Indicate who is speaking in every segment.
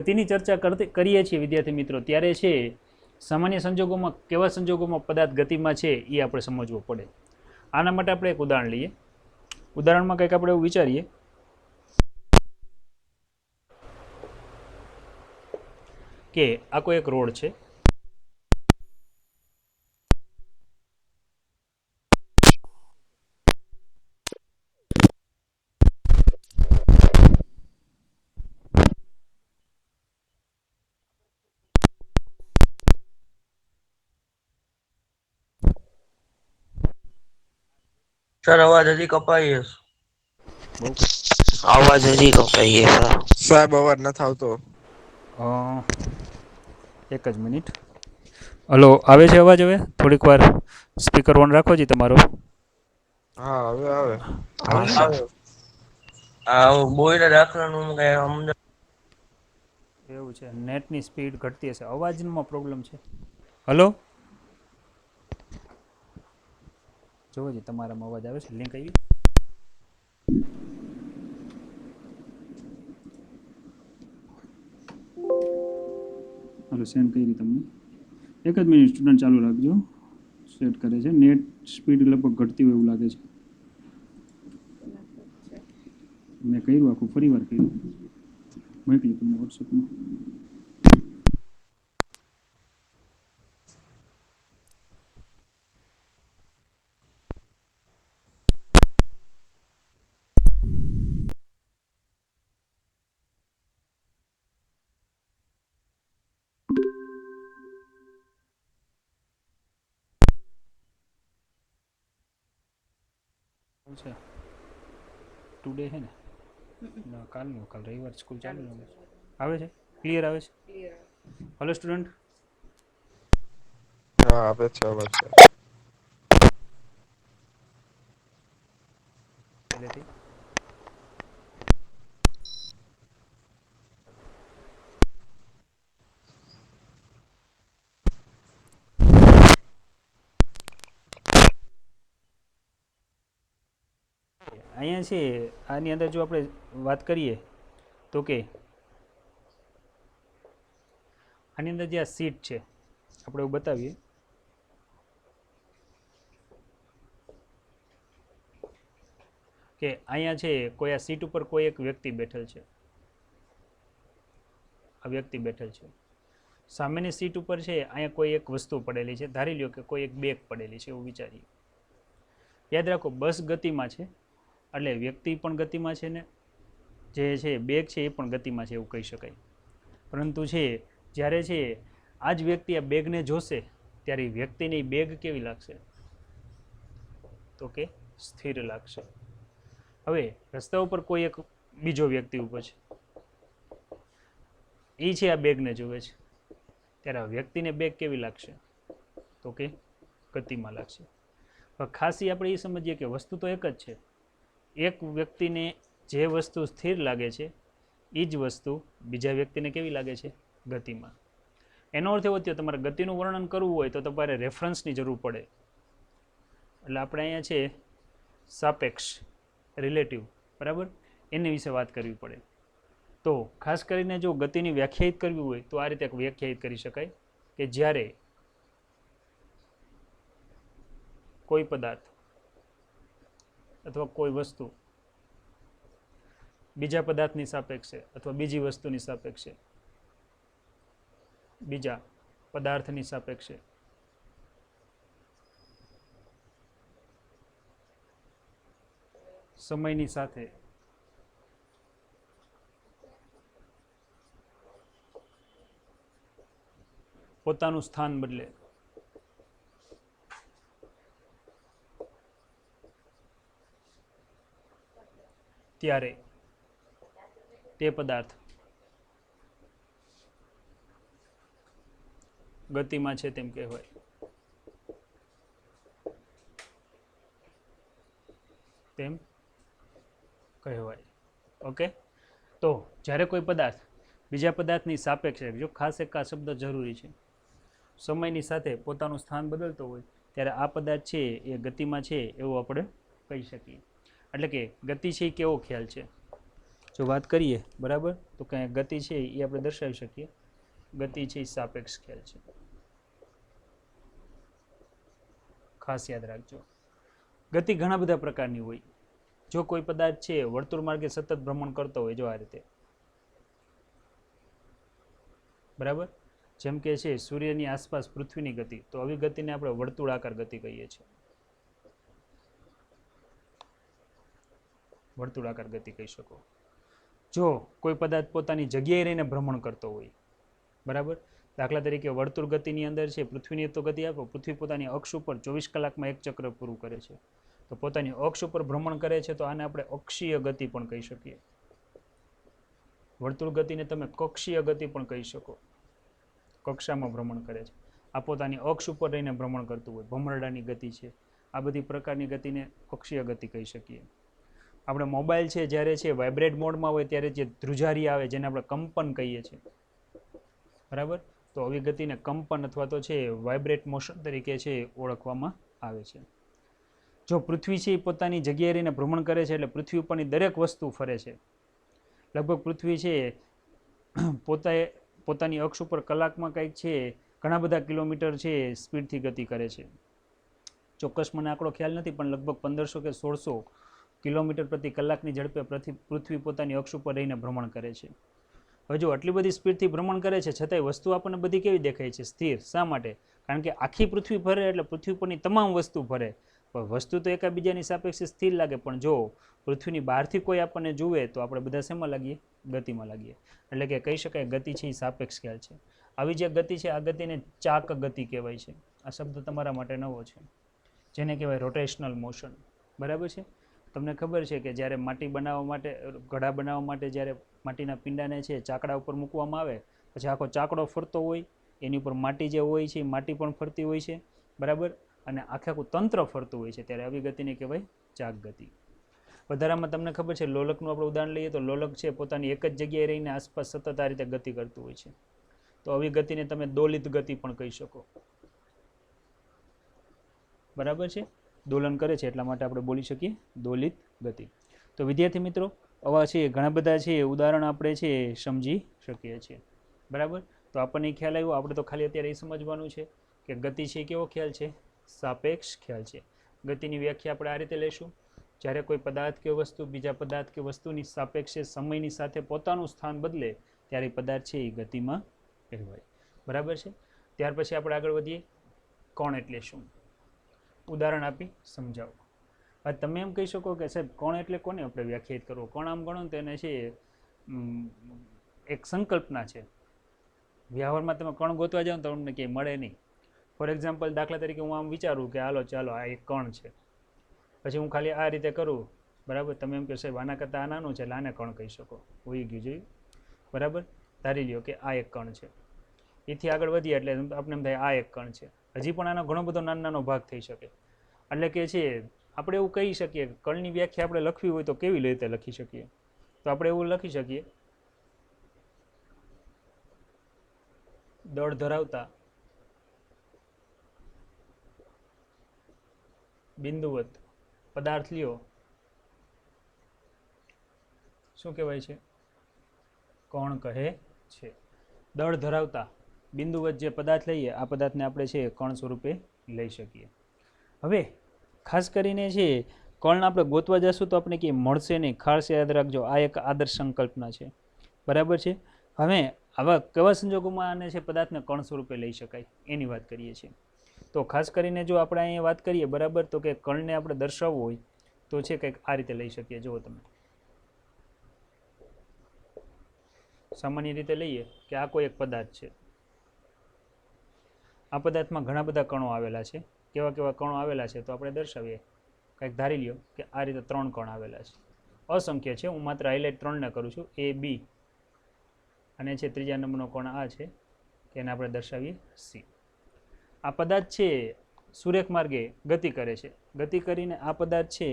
Speaker 1: ગતિની ચર્ચા કરીએ છીએ વિદ્યાર્થી મિત્રો ત્યારે છે સામાન્ય સંજોગોમાં કેવા સંજોગોમાં પદાર્થ ગતિમાં છે એ આપણે સમજવું પડે. આના માટે આપણે એક ઉદાહરણ લઈએ. ઉદાહરણમાં કંઈક આપણે એવું વિચારીએ કે આ કોઈ એક રોડ છે.
Speaker 2: सर आवाज हजी कपाई है.
Speaker 3: आवाज हजी कपाई है सर.
Speaker 4: સાહેબ અવાજ નથી આવતો.
Speaker 1: એક જ મિનિટ. હલો, આવે છે અવાજ? હવે થોડીક વાર સ્પીકર ઓન રાખો જી તમારો.
Speaker 4: હા હવે આવે.
Speaker 1: આવે છે?
Speaker 2: બોઈના દાખલાનું કઈ સમજ
Speaker 1: એવું છે, નેટની સ્પીડ ઘટતી હશે, અવાજમાં પ્રોબ્લેમ છે. હલો, જોવો જી તમારામાં અવાજ આવે છે. લિંક આવી? હલો, સેન્ડ કરી તમને. એક જ મિનિટ સ્ટુડન્ટ ચાલુ રાખજો. સેટ કરે છે. નેટ સ્પીડ લગભગ ઘટતી હોય એવું લાગે છે. મેં કર્યું, આખું ફરી વાર કર્યું, મોકલી તમને વોટ્સઅપમાં. છે ટુડે છે ને, ના કાલનું, કાલ રવિવાર સ્કૂલ ચાલુ આવે છે. ક્લિયર આવે છે? હલો સ્ટુડન્ટ,
Speaker 4: હા આવે છે અવાજ.
Speaker 1: પહેલેથી અહીંયા છે. આની અંદર જો આપણે વાત કરીએ તો કે આની અંદર જે આ સીટ છે આપણે એવું બતાવીએ કે અહીંયા છે કોઈ આ સીટ ઉપર કોઈ એક વ્યક્તિ બેઠેલ છે. આ વ્યક્તિ બેઠેલ છે. સામેની સીટ ઉપર છે અહીંયા કોઈ એક વસ્તુ પડેલી છે. ધારી લ્યો કે કોઈ એક બેગ પડેલી છે એવું વિચારીએ. યાદ રાખો બસ ગતિમાં છે એટલે વ્યક્તિ પણ ગતિમાં છે ને જે છે બેગ છે એ પણ ગતિમાં છે એવું કહી શકાય. પરંતુ છે જ્યારે છે આ જ વ્યક્તિ આ બેગને જોશે ત્યારે વ્યક્તિને બેગ કેવી લાગશે? તો કે સ્થિર લાગશે. હવે રસ્તા ઉપર કોઈ એક બીજો વ્યક્તિ ઊભો છે, એ છે આ બેગને જોવે છે ત્યારે આ વ્યક્તિને બેગ કેવી લાગશે? તો કે ગતિમાં લાગશે. ખાસ આપણે એ સમજીએ કે વસ્તુ તો એક જ છે. એક વ્યક્તિને જે વસ્તુ સ્થિર લાગે છે એ જ વસ્તુ બીજા વ્યક્તિને કેવી લાગે છે? ગતિમાં. એનો અર્થ એવો થયો તમારે ગતિનું વર્ણન કરવું હોય તો તમારે રેફરન્સની જરૂર પડે. એટલે આપણે અહીંયા છે સાપેક્ષ, રિલેટિવ, બરાબર, એની વિશે વાત કરવી પડે. તો ખાસ કરીને જો ગતિની વ્યાખ્યાયિત કરવી હોય તો આ રીતે વ્યાખ્યાયિત કરી શકાય કે જ્યારે કોઈ પદાર્થ અથવા કોઈ વસ્તુ બીજા પદાર્થની સાપેક્ષે અથવા બીજી વસ્તુની સાપેક્ષે બીજા પદાર્થની સાપેક્ષે સમયની સાથે પોતાનું સ્થાન બદલે ત્યારે તે પદાર્થ ગતિમાં છે તેમ કહેવાય. તેમ કહેવાય. ઓકે, તો જ્યારે કોઈ પદાર્થ બીજા પદાર્થની સાપેક્ષે, જો ખાસ એક આ શબ્દ જરૂરી છે, સમયની સાથે પોતાનું સ્થાન બદલતો હોય ત્યારે આ પદાર્થ છે એ ગતિમાં છે એવું આપણે કહી શકીએ. એટલે કે ગતિ છે એ કેવો ખ્યાલ છે? જો વાત કરીએ બરાબર, તો કે ગતિ છે એ આપણે દર્શાવી શકીએ. ગતિ છે એ સાપેક્ષ ખ્યાલ છે, ખાસ યાદ રાખજો. ગતિ ઘણા બધા પ્રકારની હોય. જો કોઈ પદાર્થ છે વર્તુળ માર્ગે સતત ભ્રમણ કરતો હોય, જો આ રીતે, બરાબર, જેમ કે છે સૂર્યની આસપાસ પૃથ્વીની ગતિ, તો આવી ગતિને આપણે વર્તુળાકાર ગતિ કહીએ છીએ. વર્તુળાકાર ગતિ કહી શકો. જો કોઈ પદાર્થ પોતાની જગ્યાએ રહીને ભ્રમણ કરતો હોય, બરાબર, દાખલા તરીકે વર્તુળ ગતિની અંદર છે પૃથ્વીની તો ગતિ આપો, પૃથ્વી પોતાની અક્ષ ઉપર 24 કલાકમાં એક ચક્ર પૂરું કરે છે, તો પોતાની અક્ષ ઉપર ભ્રમણ કરે છે, તો આને આપણે અક્ષીય ગતિ પણ કહી શકીએ. વર્તુળ ગતિને તમે કક્ષીય ગતિ પણ કહી શકો. કક્ષામાં ભ્રમણ કરે છે, આ પોતાની અક્ષ ઉપર રહીને ભ્રમણ કરતું હોય, ભમરડાની ગતિ છે, આ બધી પ્રકારની ગતિને કક્ષીય ગતિ કહી શકીએ. આપણે મોબાઈલ છે જ્યારે છે વાઇબ્રેટ મોડમાં હોય ત્યારે જે ધ્રુજારી આવે, જેને આપણે કંપન કહીએ છીએ, બરાબર, તો આવી ગતિને કંપન અથવા તો છે વાઇબ્રેટ મોશન તરીકે છે ઓળખવામાં આવે છે. જો પૃથ્વી છે એ પોતાની જગ્યાએ રહીને ભ્રમણ કરે છે, એટલે પૃથ્વી ઉપરની દરેક વસ્તુ ફરે છે. લગભગ પૃથ્વી છે પોતાની અક્ષ ઉપર કલાકમાં કંઈક છે ઘણા બધા કિલોમીટર છે સ્પીડથી ગતિ કરે છે. ચોક્કસ મને આંકડો ખ્યાલ નથી, પણ લગભગ 1500 કે 1600 કિલોમીટર પ્રતિ કલાકની ઝડપે પૃથ્વી પોતાની અક્ષ ઉપર રહીને ભ્રમણ કરે છે. હવે જો આટલી બધી સ્પીડથી ભ્રમણ કરે છે, છતાંય વસ્તુ આપણને બધી કેવી દેખાય છે? સ્થિર. શા માટે? કારણ કે આખી પૃથ્વી ફરે એટલે પૃથ્વી પરની તમામ વસ્તુ ફરે. પણ વસ્તુ તો એકાબીજાની સાપેક્ષે સ્થિર લાગે, પણ જો પૃથ્વીની બહારથી કોઈ આપણને જુએ તો આપણે બધા શેમાં લાગીએ? ગતિમાં લાગીએ. એટલે કે કહી શકાય ગતિ છે એ સાપેક્ષ ખ્યાલ છે. આવી જે ગતિ છે આ ગતિને ચાક ગતિ કહેવાય છે. આ શબ્દ તમારા માટે નવો છે, જેને કહેવાય રોટેશનલ મોશન. બરાબર છે? તમને ખબર છે કે જ્યારે માટી બનાવવા માટે, ઘડા બનાવવા માટે જ્યારે માટીના પીંડાને છે ચાકડા ઉપર મૂકવામાં આવે, પછી આખો ચાકડો ફરતો હોય, એની ઉપર માટી જે હોય છે એ માટી પણ ફરતી હોય છે, બરાબર, અને આખું તંત્ર ફરતું હોય છે, ત્યારે આવી ગતિને કહેવાય ચાક ગતિ. વધારામાં તમને ખબર છે, લોલકનું આપણે ઉદાહરણ લઈએ તો લોલક છે પોતાની એક જ જગ્યાએ રહીને આસપાસ સતત આ રીતે ગતિ કરતું હોય છે, તો આવી ગતિને તમે દોલિત ગતિ પણ કહી શકો. બરાબર છે? દોલન કરે છે એટલા માટે આપણે બોલી શકીએ દોલિત ગતિ. તો વિદ્યાર્થી મિત્રો, આવા છે ઘણા બધા છે ઉદાહરણ આપણે છે સમજી શકીએ છીએ. બરાબર, તો આપણને ખ્યાલ આવ્યો. આપણે તો ખાલી અત્યારે એ સમજવાનું છે કે ગતિ છે કેવો ખ્યાલ છે? સાપેક્ષ ખ્યાલ છે. ગતિની વ્યાખ્યા આપણે આ રીતે લઈશું: જ્યારે કોઈ પદાર્થ કે વસ્તુ બીજા પદાર્થ કે વસ્તુની સાપેક્ષે સમયની સાથે પોતાનું સ્થાન બદલે ત્યારે પદાર્થ છે એ ગતિમાં કહેવાય. બરાબર છે? ત્યાર પછી આપણે આગળ વધીએ. કોણ એટલે શું? ઉદાહરણ આપી સમજાવો. હવે તમે એમ કહી શકો કે સાહેબ કોણ એટલે કોને આપણે વ્યાખ્યાયિત કરવો? કોણ આમ ગણો તો એને છે એક સંકલ્પના છે. વ્યવહારમાં તમે કણ ગોતવા જાઓ તો તમને ક્યાંય મળે નહીં. ફોર એક્ઝામ્પલ, દાખલા તરીકે હું આમ વિચારું કે હાલો ચાલો આ એક કણ છે, પછી હું ખાલી આ રીતે કરું, બરાબર, તમે એમ કહો સાહેબ આના કરતાં આ નાનું છે એટલે આને કણ કહી શકો. હોઈ ગયું જોયું? બરાબર, ધારી લ્યો કે આ એક કણ છે. એથી આગળ વધીએ એટલે આપણે એમ થાય આ એક કણ છે. હજી પણ આનો ઘણો બધો નાનો નાનો ભાગ થઈ શકે. એટલે કે છે આપણે એવું કહી શકીએ કે કણની વ્યાખ્યા આપણે લખવી હોય તો કેવી રીતે લખી શકીએ? તો આપણે એવું લખી શકીએ: દળ ધરાવતા બિંદુવત પદાર્થ લ્યો, શું કહેવાય છે? કોણ કહે છે. દળ ધરાવતા બિંદુવત જે પદાર્થ લઈએ, આ પદાર્થને આપણે છે કણ સ્વરૂપે લઈ શકીએ. હવે ખાસ કરીને છે કણ આપણે ગોતવા જશું તો આપણે ક્યાંય મળશે નહીં. ખાસ યાદ રાખજો, આ એક આદર્શ સંકલ્પના છે. બરાબર છે? હવે આવા કેવા સંજોગોમાં આને છે પદાર્થને કણ સ્વરૂપે લઈ શકાય એની વાત કરીએ છીએ. તો ખાસ કરીને જો આપણે અહીંયા વાત કરીએ, બરાબર, તો કે કણને આપણે દર્શાવવું હોય તો છે કંઈક આ રીતે લઈ શકીએ. જુઓ તમે, સામાન્ય રીતે લઈએ કે આ કોઈ એક પદાર્થ છે. આ પદાર્થમાં ઘણા બધા કણો આવેલા છે. કેવા કેવા કણો આવેલા છે તો આપણે દર્શાવીએ. કંઈક ધારી લ્યો કે આ રીતે 3 કણ આવેલા છે. અસંખ્ય છે, હું માત્ર હાઇલાઇટ 3ને કરું છું, A, B, અને છે ત્રીજા નંબરનો કણ આ છે કે એને આપણે દર્શાવીએ C. આ પદાર્થ છે સુરેખ માર્ગે ગતિ કરે છે. ગતિ કરીને આ પદાર્થ છે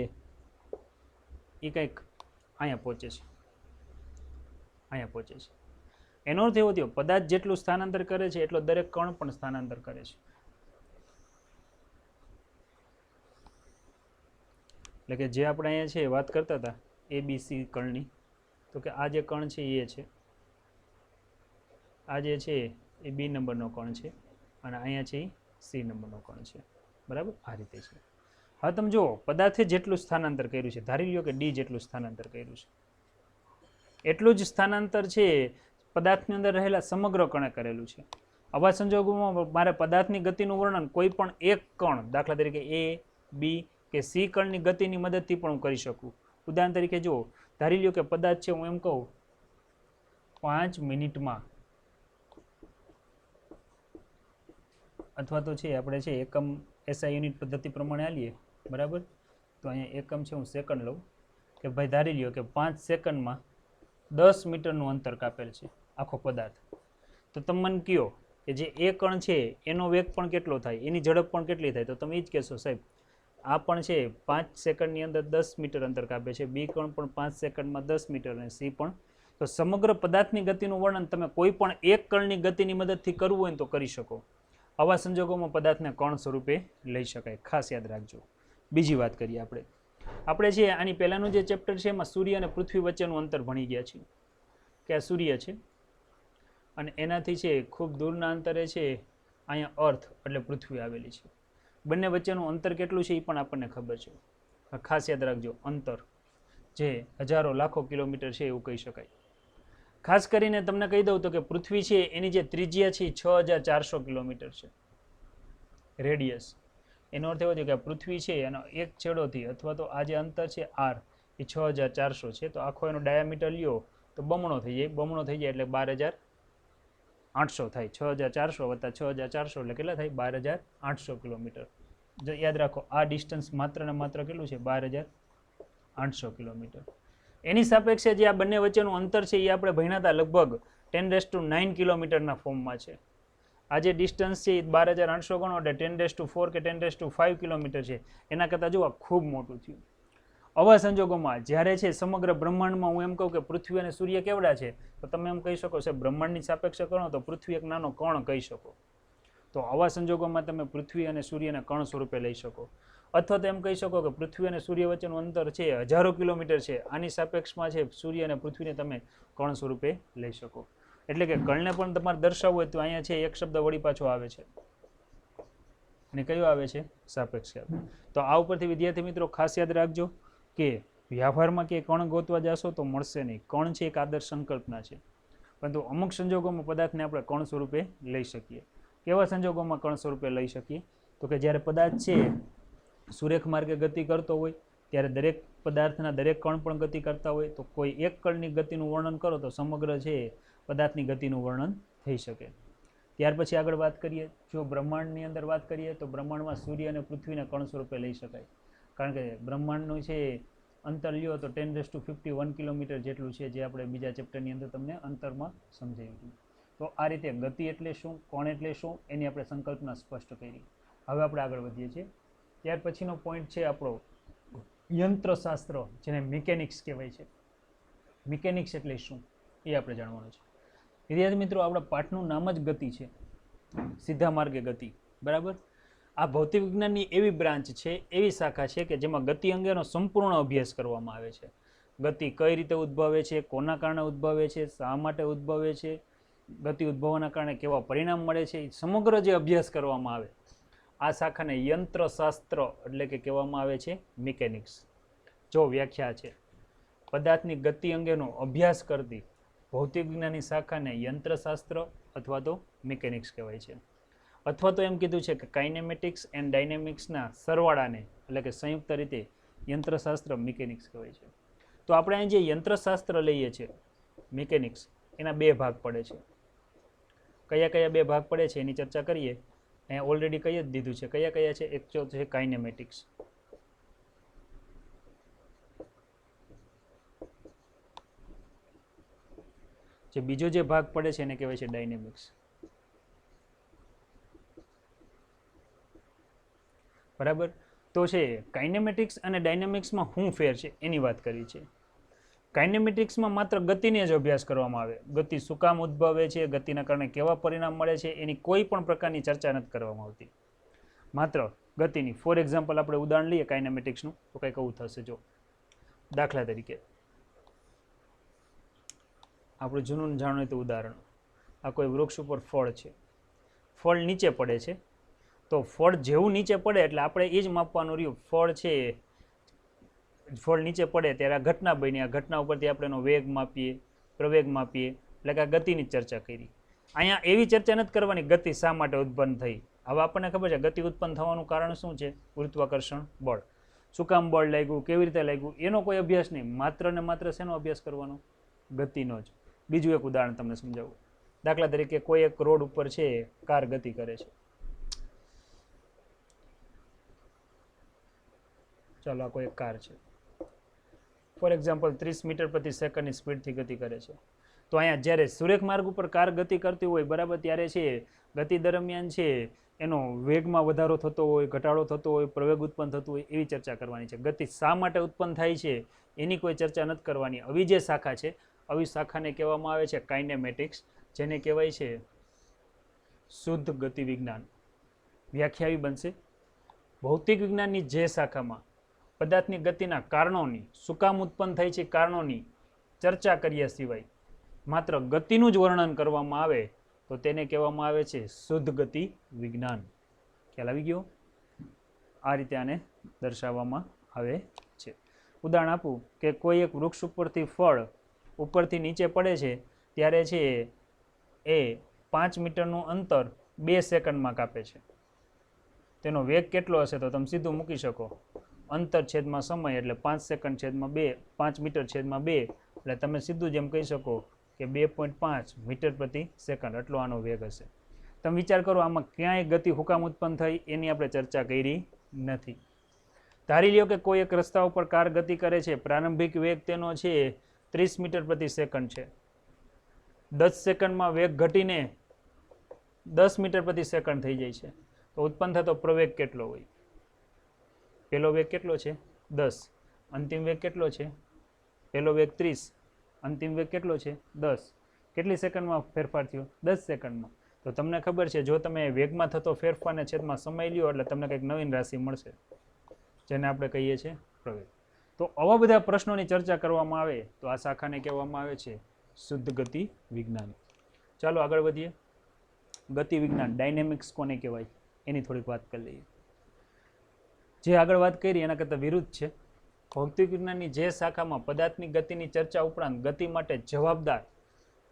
Speaker 1: એ કંઈક અહીંયા પહોંચે છે, અહીંયા પહોંચે છે. એનો અર્થ એવો થયો પદાર્થ જેટલું સ્થાનાંતર કરે છે એટલો દરેક કણ પણ સ્થાનાંતર કરે છે. એટલે કે જે આપણે અહીંયા છે વાત કરતા હતા ABC કણની, તો કે આ જે કણ છે એ છે, આ જે છે એ બી નંબરનો કણ છે અને અહીંયા છે એ સી નંબરનો કણ છે, બરાબર? આ રીતે છે. હવે તમે જુઓ પદાર્થે જેટલું સ્થાનાંતર કર્યું છે, ધારી લ્યો કે ડી જેટલું સ્થાનાંતર કર્યું છે, એટલું જ સ્થાનાંતર છે પદાર્થની અંદર રહેલા સમગ્ર કણે કરેલું છે. આવા સંજોગોમાં મારે પદાર્થની ગતિનું વર્ણન કોઈ પણ એક કણ, દાખલા તરીકે એ, બી કે સી કણની ગતિની મદદથી પણ હું કરી શકું. ઉદાહરણ તરીકે જુઓ, ધારી લ્યો કે પદાર્થ છે, હું એમ કહું 5 મિનિટમાં, અથવા તો છે આપણે છે એકમ એસઆઈ યુનિટ પદ્ધતિ પ્રમાણે આલીએ, બરાબર? તો અહીંયા એકમ છે હું સેકન્ડ લઉં કે ભાઈ ધારી લ્યો કે 5 સેકન્ડમાં 10 મીટરનું અંતર કાપેલ છે આખો પદાર્થ. તો તમે મને કહો કે જે એ કણ છે એનો વેગ પણ કેટલો થાય, એની ઝડપ પણ કેટલી થાય? તો તમે એ જ કહેશો સાહેબ આ પણ છે 5 સેકન્ડની અંદર 10 મીટર અંતર કાપે છે, બી કણ પણ 5 સેકન્ડમાં 10 મીટર અને સી પણ. તો સમગ્ર પદાર્થની ગતિનું વર્ણન તમે કોઈ પણ એક કણની ગતિની મદદથી કરવું હોય ને તો કરી શકો. આવા સંજોગોમાં પદાર્થને કણ સ્વરૂપે લઈ શકાય, ખાસ યાદ રાખજો. બીજી વાત કરીએ આપણે છે આની પહેલાંનું જે ચેપ્ટર છે એમાં સૂર્ય અને પૃથ્વી વચ્ચેનું અંતર ભણી ગયા છીએ કે આ સૂર્ય છે અને એનાથી છે ખૂબ દૂરના અંતરે છે અહીંયા અર્થ એટલે પૃથ્વી આવેલી છે. બંને વચ્ચેનું અંતર કેટલું છે એ પણ આપણને ખબર છે. ખાસ યાદ રાખજો, અંતર જે હજારો લાખો કિલોમીટર છે એવું કહી શકાય. ખાસ કરીને તમને કહી દઉં તો કે પૃથ્વી છે એની જે ત્રિજ્યા છે એ 6400 કિલોમીટર છે રેડિયસ. એનો અર્થ એવો છે કે પૃથ્વી છે એનો એક છેડોથી અથવા તો આ જે અંતર છે આર એ 6400 છે, તો આખો એનો ડાયામીટર લ્યો તો બમણો થઈ જાય એટલે 12800 થાય. 6400 વત્તા 6400 એટલે કેટલા થાય? 12800 કિલોમીટર. જો યાદ રાખો આ ડિસ્ટન્સ માત્ર ને માત્ર કેટલું છે? 12800 કિલોમીટર. એની સાપેક્ષે જે આ બંને વચ્ચેનું અંતર છે એ આપણે ભણ્યા હતા લગભગ 10⁹ કિલોમીટરના ફોર્મમાં છે. આ જે ડિસ્ટન્સ છે એ 12800 ગણો એટલે 10⁴ કે 10⁵ કિલોમીટર છે. એના કરતાં જો ખૂબ મોટું થયું. આવા સંજોગોમાં જ્યારે છે સમગ્ર બ્રહ્માંડમાં હું એમ કહું કે પૃથ્વી અને સૂર્ય કેવડા છે, તો તમે એમ કહી શકો છો બ્રહ્માંડની સાપેક્ષે ગણો તો પૃથ્વી એક નાનો કણ કહી શકો. તો આવા સંજોગોમાં તમે પૃથ્વી અને સૂર્યને કણ સ્વરૂપે લઈ શકો. અથવા તો એમ કહી શકો કે પૃથ્વી અને સૂર્ય વચ્ચેનું અંતર છે હજારો કિલોમીટર છે, આની સાપેક્ષમાં છે સૂર્ય અને પૃથ્વીને તમે કણ સ્વરૂપે લઈ શકો. એટલે કે કણને પણ તમારે દર્શાવવું હોય તો અહીંયા છે એક શબ્દ વળી પાછો આવે છે અને કયો આવે છે? સાપેક્ષ. તો આ ઉપરથી વિદ્યાર્થી મિત્રો ખાસ યાદ રાખજો કે વ્યવહારમાં કે કણ ગોતવા જશો તો મળશે નહીં. કણ છે એક આદર્શ સંકલ્પના છે, પરંતુ અમુક સંજોગોમાં પદાર્થને આપણે કણ સ્વરૂપે લઈ શકીએ. કેવા સંજોગોમાં કણ સ્વરૂપે લઈ શકીએ? તો કે જ્યારે પદાર્થ છે સુરેખ માર્ગે ગતિ કરતો હોય ત્યારે દરેક પદાર્થના દરેક કણ પણ ગતિ કરતા હોય, તો કોઈ એક કણની ગતિનું વર્ણન કરો તો સમગ્ર છે પદાર્થની ગતિનું વર્ણન થઈ શકે. ત્યાર પછી આગળ વાત કરીએ, જો બ્રહ્માંડની અંદર વાત કરીએ તો બ્રહ્માંડમાં સૂર્ય અને પૃથ્વીને કણ સ્વરૂપે લઈ શકાય. કારણ કે બ્રહ્માંડનું છે અંતર લ્યો તો 10⁵ કિલોમીટર જેટલું છે, જે આપણે બીજા ચેપ્ટરની અંદર તમને અંતરમાં સમજાવ્યું. તો આ રીતે ગતિ એટલે શું, કોણ એટલે શું, એની આપણે સંકલ્પના સ્પષ્ટ કરી. હવે આપણે આગળ વધીએ છીએ. ત્યાર પછીનો પોઈન્ટ છે આપણો યંત્રશાસ્ત્ર, જેને મિકેનિક્સ કહેવાય છે. મિકેનિક્સ એટલે શું એ આપણે જાણવાનું છે. વિદ્યાર્થી મિત્રો, આપણા પાઠનું નામ જ ગતિ છે, સીધા માર્ગે ગતિ, બરાબર? આ ભૌતિક વિજ્ઞાનની એવી બ્રાન્ચ છે, એવી શાખા છે કે જેમાં ગતિ અંગેનો સંપૂર્ણ અભ્યાસ કરવામાં આવે છે. ગતિ કઈ રીતે ઉદ્ભવે છે, કોના કારણે ઉદ્ભવે છે, શા માટે ઉદ્ભવે છે, ગતિ ઉદ્ભવવાના કારણે કેવા પરિણામ મળે છે, એ સમગ્ર જે અભ્યાસ કરવામાં આવે આ શાખાને યંત્રશાસ્ત્ર એટલે કે કહેવામાં આવે છે મિકેનિક્સ. જો વ્યાખ્યા છે, પદાર્થની ગતિ અંગેનો અભ્યાસ કરતી ભૌતિક વિજ્ઞાનની શાખાને યંત્રશાસ્ત્ર અથવા તો મિકેનિક્સ કહેવાય છે. અથવા તો એમ કીધું છે કે કાઇનેમેટિક્સ એન્ડ ડાયનેમિક્સના સરવાળાને એટલે કે સંયુક્ત રીતે યંત્રશાસ્ત્ર મિકેનિક્સ કહેવાય છે. તો આપણે અહીં જે યંત્રશાસ્ત્ર લઈએ છીએ મિકેનિક્સ, એના બે ભાગ પડે છે. કયા કયા બે ભાગ પડે છે એની ચર્ચા કરીએ. અહીંયા ઓલરેડી કહી જ દીધું છે કયા કયા છે. એક તો છે કાઇનેમેટિક્સ, જે બીજો જે ભાગ પડે છે એને કહેવાય છે ડાયનેમિક્સ, બરાબર? તો છે કાઇનેમેટિક્સ અને ડાયનેમિક્સમાં શું ફેર છે એની વાત કરી છે. કાઇનેમેટિક્સમાં માત્ર ગતિને જ અભ્યાસ કરવામાં આવે. ગતિ શું કામ ઉદ્ભવે છે, ગતિના કારણે કેવા પરિણામ મળે છે, એની કોઈ પણ પ્રકારની ચર્ચા નથી કરવામાં આવતી, માત્ર ગતિની. ફોર એક્ઝામ્પલ આપણે ઉદાહરણ લઈએ કાઇનેમેટિક્સનું તો કંઈક આવું થશે. જો દાખલા તરીકે આપણું જૂનું જાણીતું ઉદાહરણ, આ કોઈ વૃક્ષ ઉપર ફળ છે, ફળ નીચે પડે છે, તો ફળ જેવું નીચે પડે એટલે આપણે એ જ માપવાનું રહ્યું. ફળ છે, ફળ નીચે પડે ત્યારે આ ઘટના બની, આ ઘટના ઉપરથી આપણે એનો વેગ માપીએ, પ્રવેગ માપીએ, એટલે કે આ ગતિની ચર્ચા કરી. અહીંયા એવી ચર્ચા નથી કરવાની ગતિ શા માટે ઉત્પન્ન થઈ. હવે આપણને ખબર છે ગતિ ઉત્પન્ન થવાનું કારણ શું છે? ગુરુત્વાકર્ષણ બળ. શું કામ બળ લાગ્યું, કેવી રીતે લાગ્યું, એનો કોઈ અભ્યાસ નહીં. માત્ર ને માત્ર શેનો અભ્યાસ કરવાનો? ગતિનો જ. બીજું એક ઉદાહરણ તમને સમજાવું. દાખલા તરીકે કોઈ એક રોડ ઉપર છે, કાર ગતિ કરે છે. ચાલો આ કોઈ એક કાર છે, ફોર એક્ઝામ્પલ 30 મીટર પ્રતિ સેકન્ડની સ્પીડથી ગતિ કરે છે. તો અહીંયા જ્યારે સુરેખ માર્ગ ઉપર કાર ગતિ કરતી હોય બરાબર, ત્યારે છે ગતિ દરમિયાન છે એનો વેગમાં વધારો થતો હોય, ઘટાડો થતો હોય, પ્રવેગ ઉત્પન્ન થતું હોય, એવી ચર્ચા કરવાની છે. ગતિ શા માટે ઉત્પન્ન થાય છે એની કોઈ ચર્ચા નથી કરવાની. આવી જે શાખા છે, આવી શાખાને કહેવામાં આવે છે કાઇનેમેટિક્સ, જેને કહેવાય છે શુદ્ધ ગતિ વિજ્ઞાન. વ્યાખ્યા આવી બનશે, ભૌતિક વિજ્ઞાનની જે શાખામાં પદાર્થની ગતિના કારણોની, શું કામ ઉત્પન્ન થાય છે કારણોની ચર્ચા કર્યા સિવાય માત્ર ગતિનું જ વર્ણન કરવામાં આવે તો તેને કહેવામાં આવે છે શુદ્ધ ગતિ વિજ્ઞાન. ખ્યાલ આવી ગયો? આ રીતે આને દર્શાવવામાં આવે છે. ઉદાહરણ આપું કે કોઈ એક વૃક્ષ ઉપરથી ફળ ઉપરથી નીચે પડે છે ત્યારે છે એ 5 મીટરનું અંતર 2 સેકન્ડમાં કાપે છે. તેનો વેગ કેટલો હશે તો તમે સીધું મૂકી શકો, અંતર છેદમાં સમય એટલે 5 સેકન્ડ છેદમાં 2, 5 મીટર છેદમાં 2, એટલે તમે સીધું જેમ કહી શકો કે 2.5 મીટર પ્રતિ સેકન્ડ એટલો આનો વેગ હશે. તમે વિચાર કરો આમાં ક્યાંય ગતિ હુકામ ઉત્પન્ન થઈ એની આપણે ચર્ચા કરી નથી. ધારી લ્યો કે કોઈ એક રસ્તા ઉપર કાર ગતિ કરે છે, પ્રારંભિક વેગ તેનો છે 30 મીટર પ્રતિ સેકન્ડ છે. 10 સેકન્ડમાં વેગ ઘટીને 10 મીટર પ્રતિ સેકન્ડ થઈ જાય છે, તો ઉત્પન્ન થતો પ્રવેગ કેટલો હોય? પહેલો વેગ કેટલો છે? 10. અંતિમ વેગ કેટલો છે? પહેલો વેગ 30, અંતિમ વેગ કેટલો છે? 10. કેટલી સેકન્ડમાં ફેરફાર થયો? 10 સેકન્ડમાં. તો તમને ખબર છે જો તમે વેગમાં થતો ફેરફારને છેદમાં સમય લ્યો એટલે તમને કંઈક નવીન રાશિ મળશે, જેને આપણે કહીએ છીએ પ્રવેગ. તો આવા બધા પ્રશ્નોની ચર્ચા કરવામાં આવે તો આ શાખાને કહેવામાં આવે છે શુદ્ધ ગતિ વિજ્ઞાન. ચાલો આગળ વધીએ. ગતિ વિજ્ઞાન, ડાયનેમિક્સ કોને કહેવાય એની થોડીક વાત કરી લઈએ. જે આગળ વાત કરી એના કરતાં વિરુદ્ધ છે. ભૌતિક વિજ્ઞાનની જે શાખામાં પદાર્થની ગતિની ચર્ચા ઉપરાંત ગતિ માટે જવાબદાર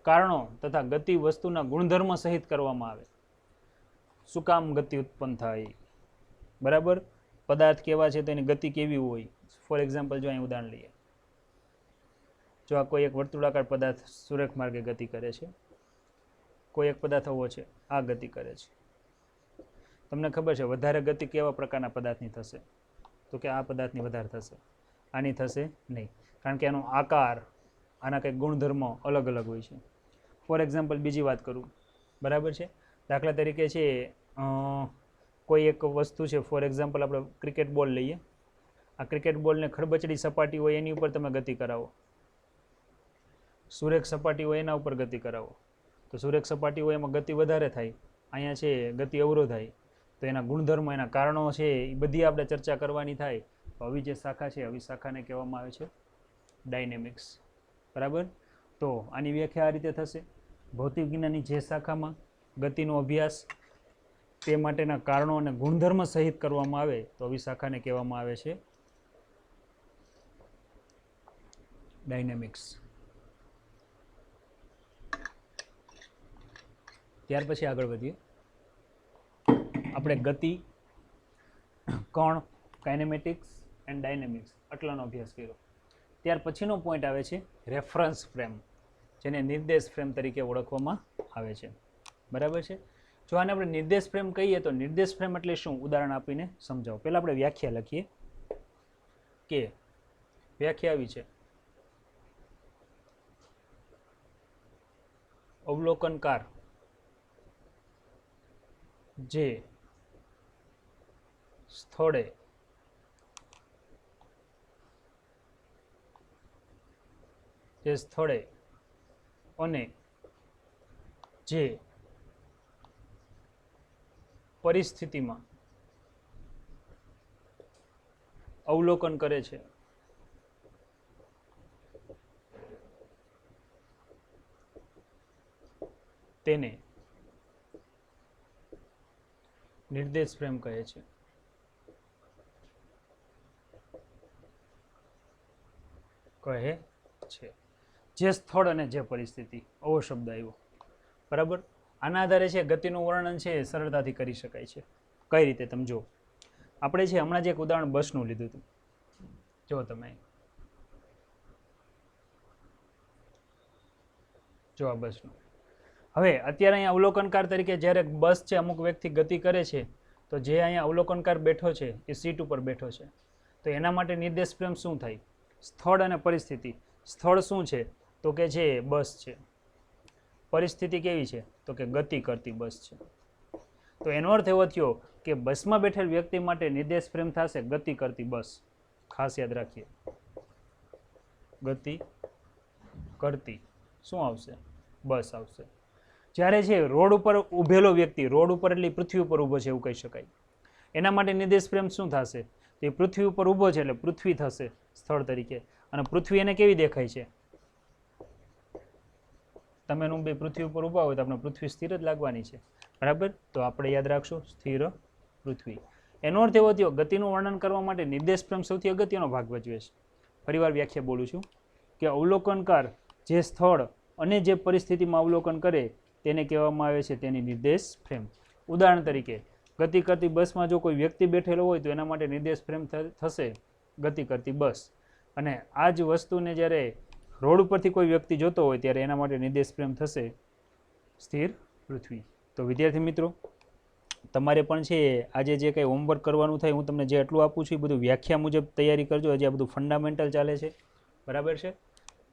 Speaker 1: કારણો તથા ગતિ વસ્તુના ગુણધર્મ સહિત કરવામાં આવે. શું કામ ગતિ ઉત્પન્ન થાય, બરાબર, પદાર્થ કેવા છે તો એની ગતિ કેવી હોય. ફોર એક્ઝામ્પલ જો અહીં ઉદાહરણ લઈએ, જો આ કોઈ એક વર્તુળાકાર પદાર્થ સુરેખ માર્ગે ગતિ કરે છે, કોઈ એક પદાર્થ આવો છે આ ગતિ કરે છે. તમને ખબર છે વધારે ગતિ કેવા પ્રકારના પદાર્થની થશે? તો કે આ પદાર્થની વધારે થશે, આની થશે નહીં, કારણ કે એનો આકાર, આના કંઈક ગુણધર્મો અલગ અલગ હોય છે. ફોર એક્ઝામ્પલ બીજી વાત કરું, બરાબર છે, દાખલા તરીકે છે કોઈ એક વસ્તુ છે, ફોર એક્ઝામ્પલ આપણે ક્રિકેટ બોલ લઈએ. આ ક્રિકેટ બોલને ખડબચડી સપાટી હોય એની ઉપર તમે ગતિ કરાવો, સુરેખ સપાટી હોય એના ઉપર ગતિ કરાવો, તો સુરેખ સપાટી હોય એમાં ગતિ વધારે થાય, અહીંયા છે ગતિ અવરોધાય. તો એના ગુણધર્મો, એના કારણો છે એ બધી આપણે ચર્ચા કરવાની થાય. તો આવી જે શાખા છે આવી શાખાને કહેવામાં આવે છે ડાયનેમિક્સ, બરાબર. તો આની વ્યાખ્યા આ રીતે થશે. ભૌતિક વિજ્ઞાનની જે શાખામાં ગતિનો અભ્યાસ તે માટેના કારણો અને ગુણધર્મ સહિત કરવામાં આવે તો આવી શાખાને કહેવામાં આવે છે ડાયનેમિક્સ. ત્યાર પછી આગળ વધીએ. આપણે ગતિ, કણ, કાઇનેમેટિક્સ એન્ડ ડાયનેમિક્સ આટલાનો અભ્યાસ કર્યો. ત્યાર પછીનો પોઈન્ટ આવે છે રેફરન્સ ફ્રેમ, જેને નિર્દેશ ફ્રેમ તરીકે ઓળખવામાં આવે છે, બરાબર છે. જો આને આપણે નિર્દેશ ફ્રેમ કહીએ તો નિર્દેશ ફ્રેમ એટલે શું, ઉદાહરણ આપીને સમજાવો. પહેલાં આપણે વ્યાખ્યા લખીએ કે વ્યાખ્યા આવી છે અવલોકનકાર જે સ્થળે અને જે પરિસ્થિતિમાં અવલોકન કરે છે તેને નિર્દેશ ફ્રેમ કહે છે. કહે છે. જે સ્થળ અને જે પરિસ્થિતિ, આવો શબ્દ આવ્યો. બરાબર. આના આધારે છે ગતિનું વર્ણન છે એ સરળતાથી કરી શકાય છે. કઈ રીતે તમે જો, આપણે છે હમણાં જ એક ઉદાહરણ બસનું લીધું હતું. જો તમે જો આ બસનું. હવે અત્યારે અહીંયા અવલોકનકાર તરીકે જ્યારે બસ છે અમુક વ્યક્તિ ગતિ કરે છે તો જે અહીંયા અવલોકનકાર બેઠો છે એ સીટ ઉપર બેઠો છે, તો એના માટે નિર્દેશ ફ્રેમ શું થાય? સ્થળ અને પરિસ્થિતિ. સ્થળ શું છે? તો કે છે બસ છે. પરિસ્થિતિ કેવી છે? તો કે ગતિ કરતી બસ છે. તો એનો અર્થ એવો થયો કે બસમાં બેઠેલ વ્યક્તિ માટે નિર્દેશ ફ્રેમ થશે ગતિ કરતી બસ. ખાસ યાદ રાખીએ, ગતિ કરતી શું આવશે? બસ આવશે. જ્યારે છે રોડ ઉપર ઊભેલો વ્યક્તિ, રોડ ઉપર એટલે પૃથ્વી ઉપર ઊભો છે એવું કહી શકાય, એના માટે નિર્દેશ ફ્રેમ શું થશે? એ પૃથ્વી ઉપર ઊભો છે એટલે પૃથ્વી થશે સ્થળ તરીકે. અને પૃથ્વી એને કેવી દેખાય છે? તમે બે પૃથ્વી ઉપર ઊભા હોય તો આપણે પૃથ્વી સ્થિર જ લાગવાની છે. બરાબર. તો આપણે યાદ રાખશું સ્થિર પૃથ્વી. એનો અર્થ એવો થયો ગતિનું વર્ણન કરવા માટે નિર્દેશ ફ્રેમ સૌથી અગત્યનો ભાગ ભજવે છે. ફરીવાર વ્યાખ્યા બોલું છું કે અવલોકનકાર જે સ્થળ અને જે પરિસ્થિતિમાં અવલોકન કરે તેને કહેવામાં આવે છે તેની નિર્દેશ ફ્રેમ. ઉદાહરણ તરીકે ગતિ કરતી બસમાં જો કોઈ વ્યક્તિ બેઠેલો હોય તો એના માટે નિર્દેશ ફ્રેમ થશે ગતિ કરતી બસ. અને આ જ વસ્તુને જ્યારે રોડ ઉપરથી કોઈ વ્યક્તિ જોતો હોય ત્યારે એના માટે નિર્દેશ ફ્રેમ થશે સ્થિર પૃથ્વી. તો વિદ્યાર્થી મિત્રો, તમારે પણ છે આજે જે કંઈ હોમવર્ક કરવાનું થાય હું તમને જે આટલું આપું છું એ બધું વ્યાખ્યા મુજબ તૈયારી કરજો. હજી આ બધું ફંડામેન્ટલ ચાલે છે. બરાબર છે.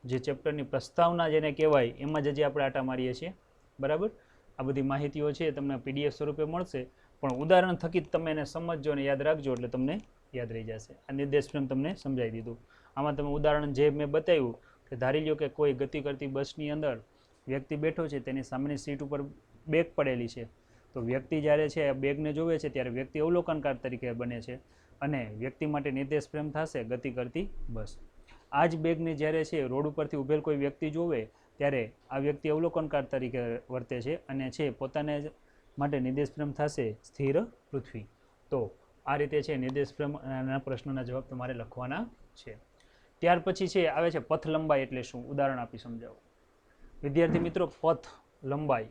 Speaker 1: જે ચેપ્ટરની પ્રસ્તાવના જેને કહેવાય એમાં જ હજી આપણે આટા મારીએ છીએ. બરાબર. આ બધી માહિતીઓ છે તમને PDF સ્વરૂપે મળશે, પણ ઉદાહરણ થકી તમે એને સમજજો અને યાદ રાખજો એટલે તમને યાદ રહી જશે. આ નિર્દેશ ફ્રેમ તમને સમજાવી દીધું. આમાં તમે ઉદાહરણ જે મેં બતાવ્યું કે ધારી લ્યો કે કોઈ ગતિ કરતી બસની અંદર વ્યક્તિ બેઠો છે, તેની સામેની સીટ ઉપર બેગ પડેલી છે. તો વ્યક્તિ જ્યારે છે બેગને જોવે છે ત્યારે વ્યક્તિ અવલોકનકાર તરીકે બને છે અને વ્યક્તિ માટે નિર્દેશ ફ્રેમ થશે ગતિ કરતી બસ. આ જ બેગને જ્યારે છે રોડ ઉપરથી ઊભેલ કોઈ વ્યક્તિ જોવે ત્યારે આ વ્યક્તિ અવલોકનકાર તરીકે વર્તે છે અને છે પોતાને માટે નિર્દેશ ફ્રેમ થશે સ્થિર પૃથ્વી. તો આ રીતે છે નિર્દેશ ફ્રેમના પ્રશ્નોના જવાબ તમારે લખવાના છે. ત્યાર પછી છે આવે છે પથ લંબાઈ એટલે શું? ઉદાહરણ આપી સમજાવો. વિદ્યાર્થી મિત્રો, પથ લંબાઈ,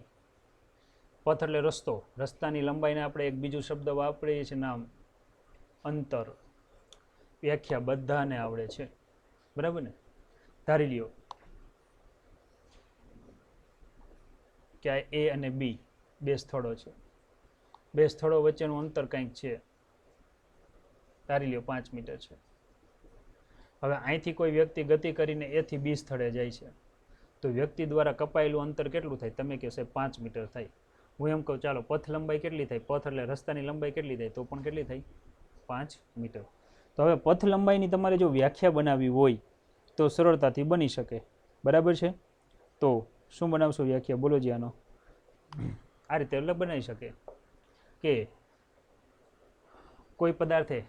Speaker 1: પથ એટલે રસ્તો, રસ્તાની લંબાઈને આપણે એક બીજું શબ્દ વાપરીએ છીએ નામ અંતર. વ્યાખ્યા બધાને આવડે છે. બરાબર ને? ધારી લ્યો કે આ A અને B બે સ્થળો છે. બે સ્થળો વચ્ચેનું અંતર કંઈક છે, ધારી લ્યો 5 મીટર છે. હવે અહીંથી કોઈ વ્યક્તિ ગતિ કરીને A થી B સ્થળે જાય છે તો વ્યક્તિ દ્વારા કપાયેલું અંતર કેટલું થાય? તમે કહો 5 મીટર થાય. હું એમ કહું ચાલો પથ લંબાઈ કેટલી થાય? પથ એટલે રસ્તાની લંબાઈ કેટલી થાય? તો પણ કેટલી થાય? 5 મીટર. તો હવે પથ લંબાઈની તમારે જો વ્યાખ્યા બનાવવી હોય તો સરળતાથી બની શકે. બરાબર છે? તો શું બનાવશો વ્યાખ્યા? બોલો જી આનો. આ રીતે એટલે બનાવી શકે કે કોઈ પદાર્થે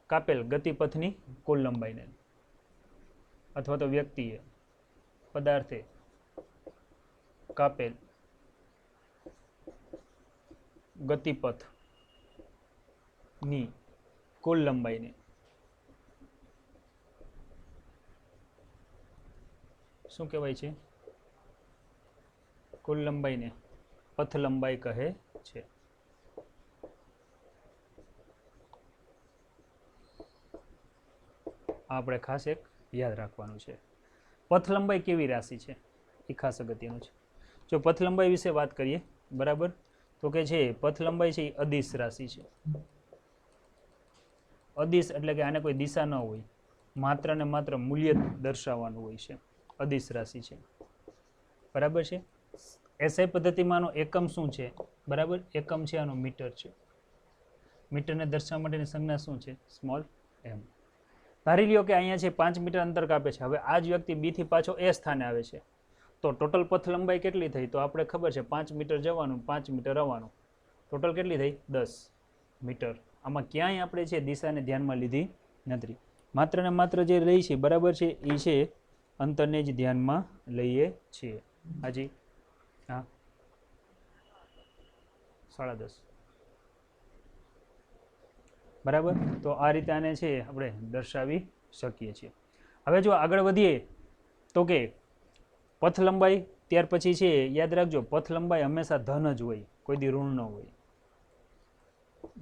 Speaker 1: કાપેલ ગતિપથની કુલ લંબાઈને, અથવા તો વ્યક્તિએ પદાર્થે કાપેલ ગતિપથની કુલ લંબાઈને શું કહેવાય છે? કુલ લંબાઈને પથ લંબાઈ કહે છે. આપણે ખાસ એક યાદ રાખવાનું છે. પથ લંબાઈ કેવી રાશિ છે એ ખાસ અગત્યનું છે. જો પથ લંબાઈ વિશે વાત કરીએ, બરાબર, તો કે છે પથ લંબાઈ છે એ અદિશ રાશિ છે. અદિશ એટલે કે આને કોઈ દિશા ન હોય, માત્ર ને માત્ર મૂલ્ય દર્શાવવાનું હોય છે. અદિશ રાશિ છે. બરાબર છે? એસઆઈ પદ્ધતિમાંનો એકમ શું છે? બરાબર, એકમ છે આનો મીટર છે. મીટરને દર્શાવવા માટેની સંજ્ઞા શું છે? Small m. ધારી લ્યો કે અહીંયા છે 5 મીટર અંતર કાપે છે. હવે આ જ વ્યક્તિ B થી પાછો A સ્થાને આવે છે તો ટોટલ પથ લંબાઈ કેટલી થઈ? તો આપણે ખબર છે 5 મીટર જવાનું, 5 મીટર આવવાનું, ટોટલ કેટલી થઈ? 10 મીટર. આમાં ક્યાંય આપણે છે દિશાને ધ્યાનમાં લીધી નથી. માત્ર ને માત્ર જે લઈ છે, બરાબર છે, એ છે અંતરને જ ધ્યાનમાં લઈએ છીએ. હાજી, હા, 10:30. બરાબર. તો આ રીતે આને છે આપણે દર્શાવી શકીએ છીએ. હવે જો આગળ વધીએ તો કે પથ લંબાઈ, ત્યાર પછી છે યાદ રાખજો પથ લંબાઈ હંમેશા ધન જ હોય, કોઈ દી ઋણ ન હોય.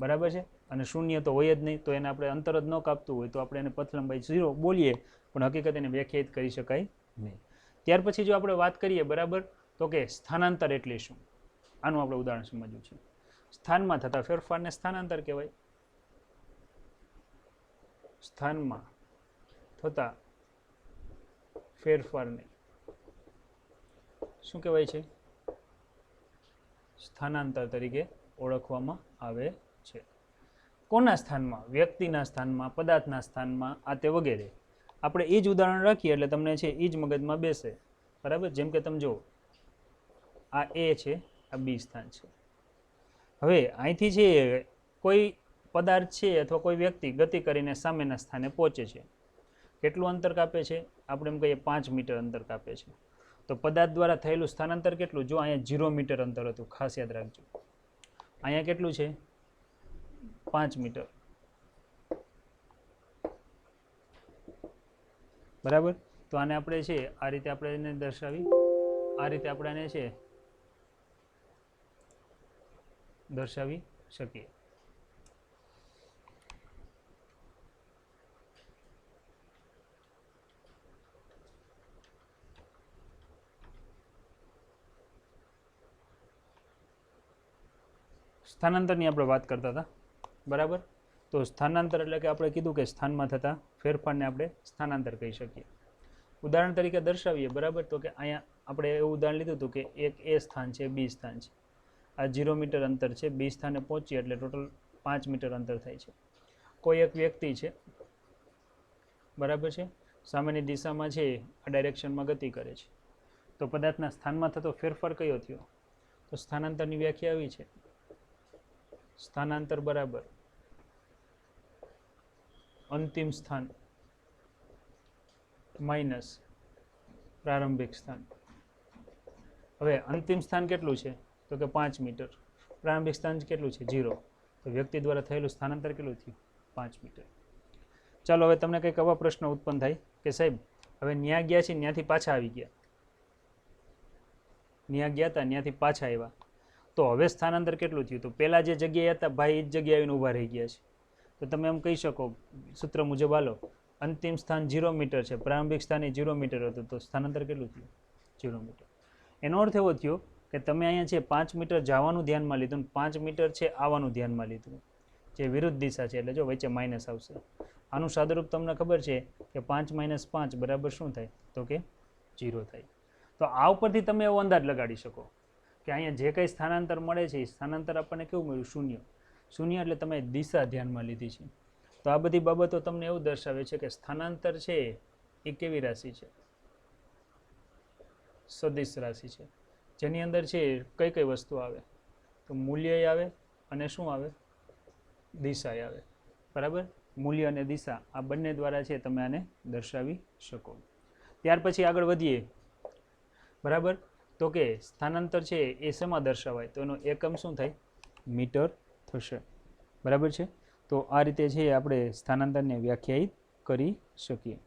Speaker 1: બરાબર છે. અને શૂન્ય તો હોય જ નહીં, તો એને આપણે અંતર જ ન કાપતું હોય તો આપણે એને પથ લંબાઈ 0 બોલીએ, પણ હકીકત એને વ્યાખ્યાયિત કરી શકાય નહીં. ત્યાર પછી જો આપણે વાત કરીએ, બરાબર, તો કે સ્થાનાંતર એટલે શું, આનું આપણે ઉદાહરણ સમજવું છે. સ્થાનમાં થતા ફેરફારને સ્થાનાંતર કહેવાય. સ્થાનમાં થતા ફેરફારને શું કહેવાય છે? સ્થાનાંતર તરીકે ઓળખવામાં આવે છે. કોના સ્થાનમાં? વ્યક્તિના સ્થાનમાં, પદાર્થના સ્થાનમાં, આ તે વગેરે. આપણે એ જ ઉદાહરણ રાખીએ એટલે તમને છે એ જ મગજમાં બેસે. બરાબર. જેમ કે તમે જો આ એ છે, આ બી સ્થાન છે. હવે અહીંથી છે કોઈ પદાર્થ છે અથવા કોઈ વ્યક્તિ ગતિ કરીને સામેના સ્થાને પહોંચે છે. કેટલું અંતર કાપે છે? આપણે એમ કહીએ 5 મીટર અંતર કાપે છે. તો પદાર્થ દ્વારા થયેલું સ્થાનાંતર કેટલું? જો અહીંયા 0 મીટર અંતર હતું, ખાસ યાદ રાખજો. અહીંયા કેટલું છે? 5 મીટર. બરાબર. તો આને આપણે છે આ રીતે આપણે એને દર્શાવી, આ રીતે આપણે આને છે દર્શાવી શકીએ. સ્થાનાંતરની આપણે વાત કરતા હતા. બરાબર. તો સ્થાનાંતર એટલે કે આપણે કીધું કે સ્થાનમાં થતા ફેરફારને આપણે સ્થાનાંતર કહી શકીએ. ઉદાહરણ તરીકે દર્શાવીએ. બરાબર. તો કે અહીંયા આપણે એવું ઉદાહરણ લીધું હતું કે એક એ સ્થાન છે, બી સ્થાન છે. આ 0 મીટર અંતર છે. બી સ્થાને પહોંચીએ એટલે ટોટલ 5 મીટર અંતર થાય છે. કોઈ એક વ્યક્તિ છે, બરાબર છે, સામેની દિશામાં છે આ ડાયરેક્શનમાં ગતિ કરે છે. તો પદાર્થના સ્થાનમાં થતો ફેરફાર કયો થયો? તો સ્થાનાંતરની વ્યાખ્યા આવી છે. સ્થાનાંતર બરાબર અંતિમ સ્થાન માઇનસ પ્રારંભિક સ્થાન. હવે અંતિમ સ્થાન કેટલું છે? તો કે 5 મીટર. પ્રારંભિક સ્થાન કેટલું છે? 0. તો વ્યક્તિ દ્વારા થયેલું સ્થાનાંતર કેટલું થયું? 5 મીટર. ચાલો હવે તમને કંઈક આવા પ્રશ્ન ઉત્પન્ન થાય કે સાહેબ હવે ન્યા ગયા છે, ત્યાંથી પાછા આવી ગયા, ન્યા ગયા હતા ત્યાંથી પાછા આવ્યા, તો હવે સ્થાનાંતર કેટલું થયું? તો પહેલાં જે જગ્યાએ હતા ભાઈ એ જ જગ્યાએ આવીને ઊભા રહી ગયા છે. તો તમે એમ કહી શકો સૂત્ર મુજબ હાલો, અંતિમ સ્થાન 0 મીટર છે, પ્રારંભિક સ્થાન 0 મીટર હતું, તો સ્થાનાંતર કેટલું થયું? 0 મીટર. એનો અર્થ એવો થયો કે તમે અહીંયા છે 5 મીટર જવાનું ધ્યાનમાં લીધું, 5 મીટર છે આવવાનું ધ્યાનમાં લીધું, જે વિરુદ્ધ દિશા છે એટલે જો વચ્ચે માઇનસ આવશે. આનું સાદુરૂપ તમને ખબર છે કે 5 - 5 બરાબર શું થાય? તો કે 0 થાય. તો આ ઉપરથી તમે એવો અંદાજ લગાડી શકો કે અહીંયા જે કંઈ સ્થાનાંતર મળે છે એ સ્થાનાંતર આપણને કેવું મળ્યું? શૂન્ય. શૂન્ય એટલે તમે દિશા ધ્યાનમાં લીધી છે. તો આ બધી બાબતો તમને એવું દર્શાવે છે કે સ્થાનાંતર છે એ કેવી રાશિ છે? સદિશ રાશિ છે, જેની અંદર છે કઈ કઈ વસ્તુ આવે? તો મૂલ્ય આવે અને શું આવે? દિશા આવે. બરાબર. મૂલ્ય અને દિશા આ બંને દ્વારા છે તમે આને દર્શાવી શકો. ત્યાર પછી આગળ વધીએ. બરાબર. તો કે સ્થાનાંતર છે એ શેમાં દર્શાવાય? તો એનો એકમ શું થાય? મીટર થશે. બરાબર છે. તો આ રીતે છે આપણે સ્થાનાંતરને વ્યાખ્યાયિત કરી શકીએ.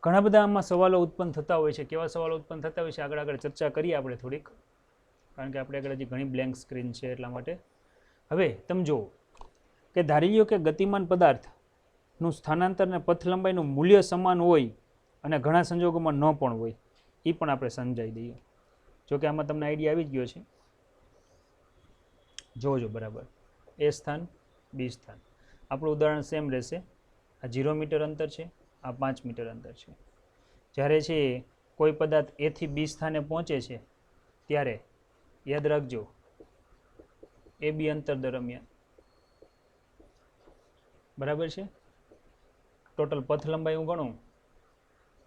Speaker 1: ઘણા બધા આમાં સવાલો ઉત્પન્ન થતા હોય છે. કેવા સવાલો ઉત્પન્ન થતા હોય છે આગળ આગળ ચર્ચા કરીએ આપણે થોડીક, કારણ કે આપણે આગળ હજી ઘણી બ્લેન્ક સ્ક્રીન છે એટલા માટે. હવે તમે જુઓ કે ધારી લ્યો કે ગતિમાન પદાર્થનું સ્થાનાંતર અને પથ લંબાઈનું મૂલ્ય સમાન હોય અને ઘણા સંજોગોમાં ન પણ હોય, એ પણ આપણે સમજાવી દઈએ. જો કે આમાં તમને આઈડિયા આવી જ ગયો છે. જોજો બરાબર. એ સ્થાન, બી સ્થાન. આપણું ઉદાહરણ સેમ રહેશે. આ 0 મીટર અંતર છે, આ 5 મીટર અંતર છે. જ્યારે છે કોઈ પદાર્થ એ થી બી સ્થાને પહોંચે છે ત્યારે યાદ રાખજો એ બી અંતર દરમિયાન, બરાબર છે, ટોટલ પથ લંબાઈ હું ગણું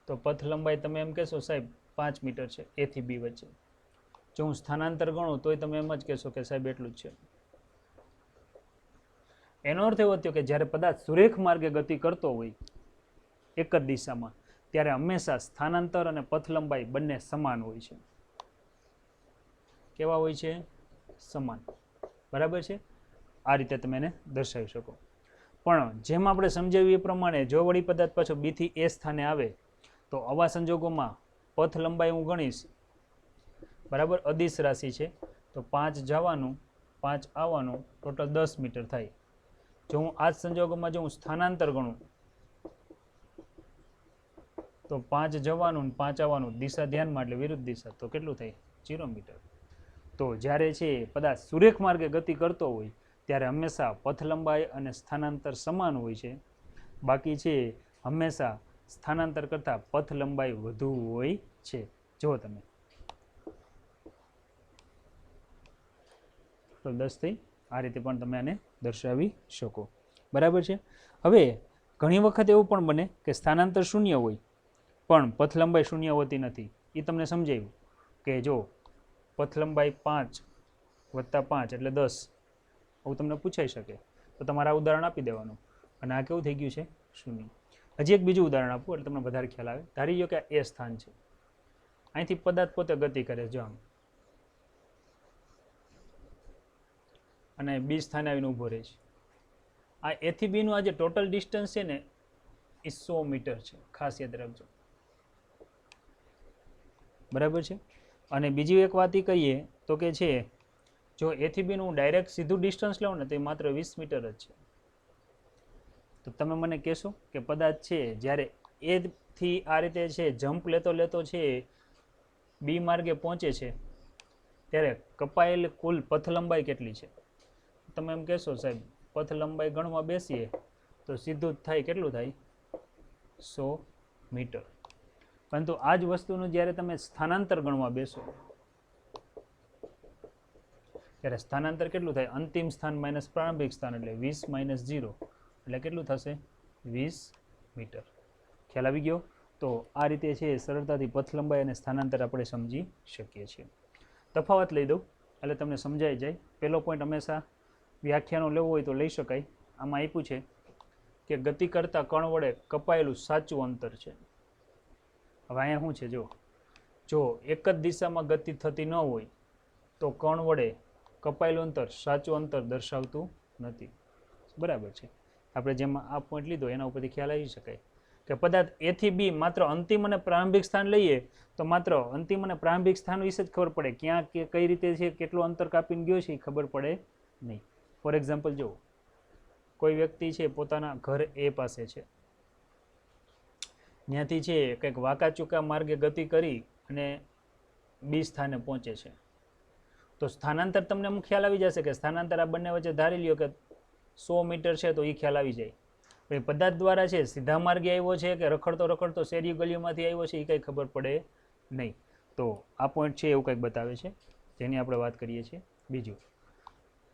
Speaker 1: તો પથ લંબાઈ તમે એમ કહેશો સાહેબ 5 મીટર છે એ થી બી વચ્ચે. જો હું સ્થાનાંતર ગણું તોય તમે એમ જ કહેશો કે સાહેબ એટલું જ છે. એનો અર્થ એવો થયો કે જ્યારે પદાર્થ સુરેખ માર્ગે ગતિ કરતો હોય એક જ દિશામાં, ત્યારે હંમેશા સ્થાનાંતર અને પથ લંબાઈ બંને સમાન હોય છે. કેવા હોય છે? સમાન. બરાબર છે? આ રીતે તમે એને દર્શાવી શકો. પણ જેમ આપણે સમજાવ્યું એ પ્રમાણે જો વળી પદાર્થ પાછો બી થી એ સ્થાને આવે તો આવા સંજોગોમાં પથ લંબાઈ હું ગણીશ, બરાબર, અદિશ રાશિ છે તો 5 જવાનું 5 આવવાનું ટોટલ 10 મીટર થાય. જો હું આ જ સંજોગોમાં જો હું સ્થાનાંતર ગણું તો 5 જવાનું ને 5 આવવાનું, દિશા ધ્યાનમાં એટલે વિરુદ્ધ દિશા, તો કેટલું થાય? 0 મીટર. તો જ્યારે છે પદાર્થ સુરેખ માર્ગે ગતિ કરતો હોય ત્યારે હંમેશા પથ લંબાઈ અને સ્થાનાંતર સમાન હોય છે. બાકી છે હંમેશા સ્થાનાંતર કરતાં પથ લંબાઈ વધુ હોય છે. જો તમે તો 10 થઈ આ રીતે પણ તમે આને દર્શાવી શકો. બરાબર છે? હવે ઘણી વખત એવું પણ બને કે સ્થાનાંતર શૂન્ય હોય પણ પથ લંબાઈ શૂન્ય હોતી નથી. એ તમને સમજાવ્યું કે જો પથ લંબાઈ 5 વત્તા 5 એટલે 10, આવું તમને પૂછાઈ શકે તો તમારે આ ઉદાહરણ આપી દેવાનું. અને આ કેવું થઈ ગયું છે? શૂન્ય. હજી એક બીજું ઉદાહરણ આપું એટલે તમને વધારે ખ્યાલ આવે. ધારી લો કે આ એ સ્થાન છે, અહીંથી પદાર્થ પોતે ગતિ કરે છે આમ, અને બી સ્થાને આવીને ઊભો રહે છે. આ એ થી બી નું આ જે ટોટલ ડિસ્ટન્સ છે ને એ 100 મીટર છે, ખાસ યાદ રાખજો. બરાબર છે? અને બીજી એક વાત એ કહીએ તો કે છે જો એ થી બી નું ડાયરેક્ટ સીધું ડિસ્ટન્સ લઉં ને તો એ માત્ર 20 મીટર જ છે. તો તમે મને કહેશો કે પદાર્થ છે જ્યારે એ થી આ રીતે છે જમ્પ લેતો લેતો છે બી માર્ગે પહોંચે છે ત્યારે કપાયેલ કુલ પથ લંબાઈ કેટલી છે? તમે એમ કહેશો સાહેબ પથ લંબાઈ ગણવા બેસીએ તો સીધું જ થાય, કેટલું થાય? 100 મીટર. પરંતુ આ જ વસ્તુનું જ્યારે તમે સ્થાનાંતર ગણવા બેસો ત્યારે સ્થાનાંતર કેટલું થાય? અંતિમ સ્થાન માઇનસ પ્રારંભિક સ્થાન એટલે 20 માઇનસ 0 એટલે કેટલું થશે? 20 મીટર. ખ્યાલ આવી ગયો? તો આ રીતે છે સરળતાથી પથ લંબાઈ અને સ્થાનાંતર આપણે સમજી શકીએ છીએ. તફાવત લઈ દઉં એટલે તમને સમજાઈ જાય. પહેલો પોઈન્ટ હંમેશા વ્યાખ્યાનો લેવો હોય તો લઈ શકાય. આમાં આપ્યું છે કે ગતિ કરતા કણ વડે કપાયેલું સાચું અંતર છે. હવે અહીંયા શું છે? જો એક જ દિશામાં ગતિ થતી ન હોય તો કણ વડે કપાયેલું અંતર સાચું અંતર દર્શાવતું નથી. બરાબર છે? આપણે જેમાં આ પોઈન્ટ લીધો એના ઉપરથી ખ્યાલ આવી શકાય કે પદાર્થ એ થી બી માત્ર અંતિમ અને પ્રારંભિક સ્થાન લઈએ તો માત્ર અંતિમ અને પ્રારંભિક સ્થાન વિશે જ ખબર પડે, ક્યાં કે કઈ રીતે છે, કેટલું અંતર કાપીને ગયો છે એ ખબર પડે નહીં. ફોર એક્ઝામ્પલ જો કોઈ વ્યક્તિ છે પોતાના ઘર એ પાસે છે, ત્યાંથી છે કંઈક વાંકા ચૂકા માર્ગે ગતિ કરી અને બી સ્થાને પહોંચે છે તો સ્થાનાંતર તમને અમુક ખ્યાલ આવી જશે કે સ્થાનાંતર આ બંને વચ્ચે ધારી લ્યો કે 100 મીટર છે તો એ ખ્યાલ આવી જાય. એ પદાર્થ દ્વારા છે સીધા માર્ગે આવ્યો છે કે રખડતો રખડતો શેરી ગલીઓમાંથી આવ્યો છે એ કંઈ ખબર પડે નહીં. તો આ પોઈન્ટ છે એવું કંઈક બતાવે છે જેની આપણે વાત કરીએ છીએ. બીજું,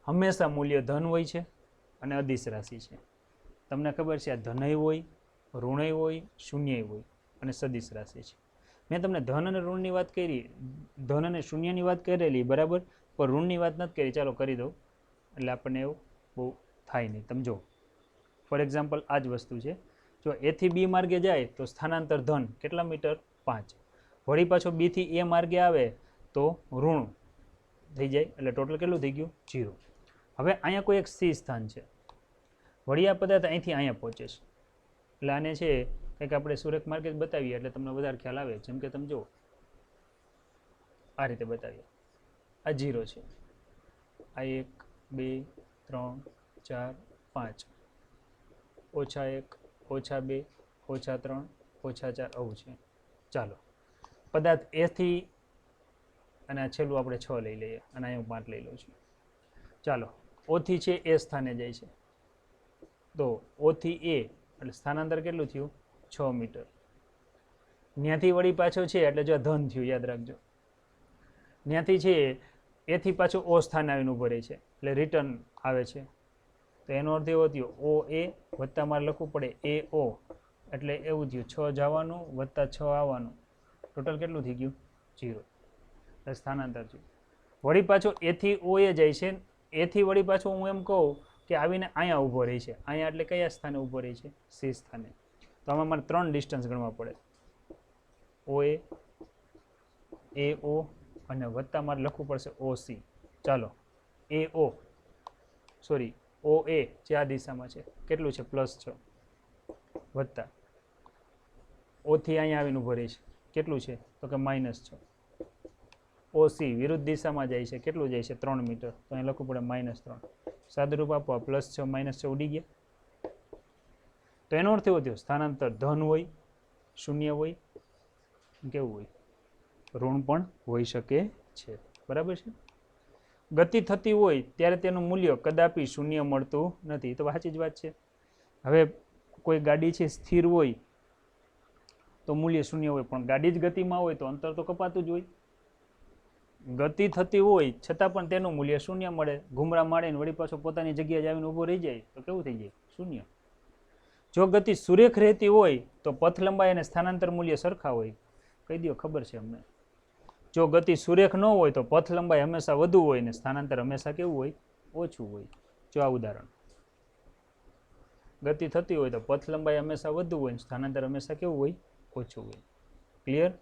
Speaker 1: હંમેશા મૂલ્ય ધન હોય છે અને અદિશ રાશિ છે. તમને ખબર છે આ ધનય હોય, ઋણય હોય, શૂન્ય હોય અને સદિશ રાશિ છે. મેં તમને ધન અને ઋણની વાત કરી, ધન અને શૂન્યની વાત કરેલી બરાબર, પણ ઋણની વાત નથી કરી. ચાલો કરી દઉં એટલે આપણને એવું બહુ થાય નહીં. તમે જો ફોર એક્ઝામ્પલ આ જ વસ્તુ છે. જો એ થી બી માર્ગે જાય તો સ્થાનાંતર ધન કેટલા મીટર? 5. વળી પાછો બી થી એ માર્ગે આવે તો ઋણ થઈ જાય એટલે ટોટલ કેટલું થઈ ગયું? 0. હવે અહીંયા કોઈ એક સી સ્થાન છે, વળી આ પદાર્થ અહીંથી અહીંયા પહોંચે છે એટલે આને છે કંઈક આપણે સુરેખ માર્ગે જ બતાવીએ એટલે તમને વધારે ખ્યાલ આવે. જેમ કે તમે જો આ રીતે બતાવીએ, આ 0 છે, આ 1 2 3 4 5, -1 -2 -3 -4 આવું છે. ચાલો પદાર્થ એ થી અને આ છેલ્લું આપણે 6 લઈ લઈએ અને અહીંયા હું 5 લઈ લઉં છું. ચાલો ઓ થી છે એ સ્થાને જાય છે તો ઓ થી એ એટલે સ્થાનાંતર કેટલું થયું? 6 મીટર. ત્યાંથી વળી પાછો છે એટલે જો ધન થયું, યાદ રાખજો. ત્યાંથી છે એથી પાછું ઓ સ્થાને આવીને ઊભો રહે છે એટલે રિટર્ન આવે છે. તો એનો અર્થ એવો થયો ઓ એ વત્તા મારે લખવું પડે એ ઓ એટલે એવું થયું 6 જવાનું વત્તા 6 આવવાનું, ટોટલ કેટલું થઈ ગયું? 0. એટલે સ્થાનાંતર થયું. વળી પાછો એથી ઓ એ જાય છે, એથી વળી પાછો હું એમ કહું કે આવીને અહીંયા ઊભો રહી છે. અહીંયા એટલે કયા સ્થાને ઊભો રહી છે? સી સ્થાને. તો આમાં મારે 3 ડિસ્ટન્સ ગણવા પડે, ઓ એ ઓ અને વત્તા મારે લખવું પડશે ઓ સી. ચાલો એ ઓ સોરી ઓ એ જે આ દિશામાં છે કેટલું છે +6 વત્તા ઓથી અહીંયા આવીને ઊભો રહે છે કેટલું છે તો કે -6 ઓસી વિરુદ્ધ દિશામાં જાય છે કેટલું જાય છે 3 મીટર તો અહીં લખવું પડે -3 સાદુરૂપ આપો +6 -6 ઉડી ગયા તો એનો અર્થ એવો થયો સ્થાનાંતર ધન હોય શૂન્ય હોય કેવું હોય ઋણ પણ હોઈ શકે છે બરાબર છે ગતિ થતી હોય ત્યારે તેનું મૂલ્ય કદાપી શૂન્ય મળતું નથી તો સાચી જ વાત છે હવે કોઈ ગાડી છે સ્થિર હોય તો મૂલ્ય શૂન્ય હોય પણ ગાડી જ ગતિમાં હોય તો અંતર તો કપાતું જ હોય ગતિ થતી હોય છતાં પણ તેનું મૂલ્ય શૂન્ય મળે ઘુમરા મારીને વળી પાછો પોતાની જગ્યાએ જ આવીને ઊભો રહી જાય તો કેવું થઈ જાય શૂન્ય જો ગતિ સુરેખ રહેતી હોય તો પથ લંબાઈ અને સ્થાનાંતર મૂલ્ય સરખા હોય કહી દો ખબર છે અમને જો ગતિ સુરેખ ન હોય તો પથ લંબાઈ હંમેશા વધુ હોય ને સ્થાનાંતર હંમેશા કેવું હોય ઓછું હોય જો આ ઉદાહરણ ગતિ થતી હોય તો પથ લંબાઈ હંમેશા વધુ હોય સ્થાનાંતર હંમેશા કેવું હોય ઓછું હોય ક્લિયર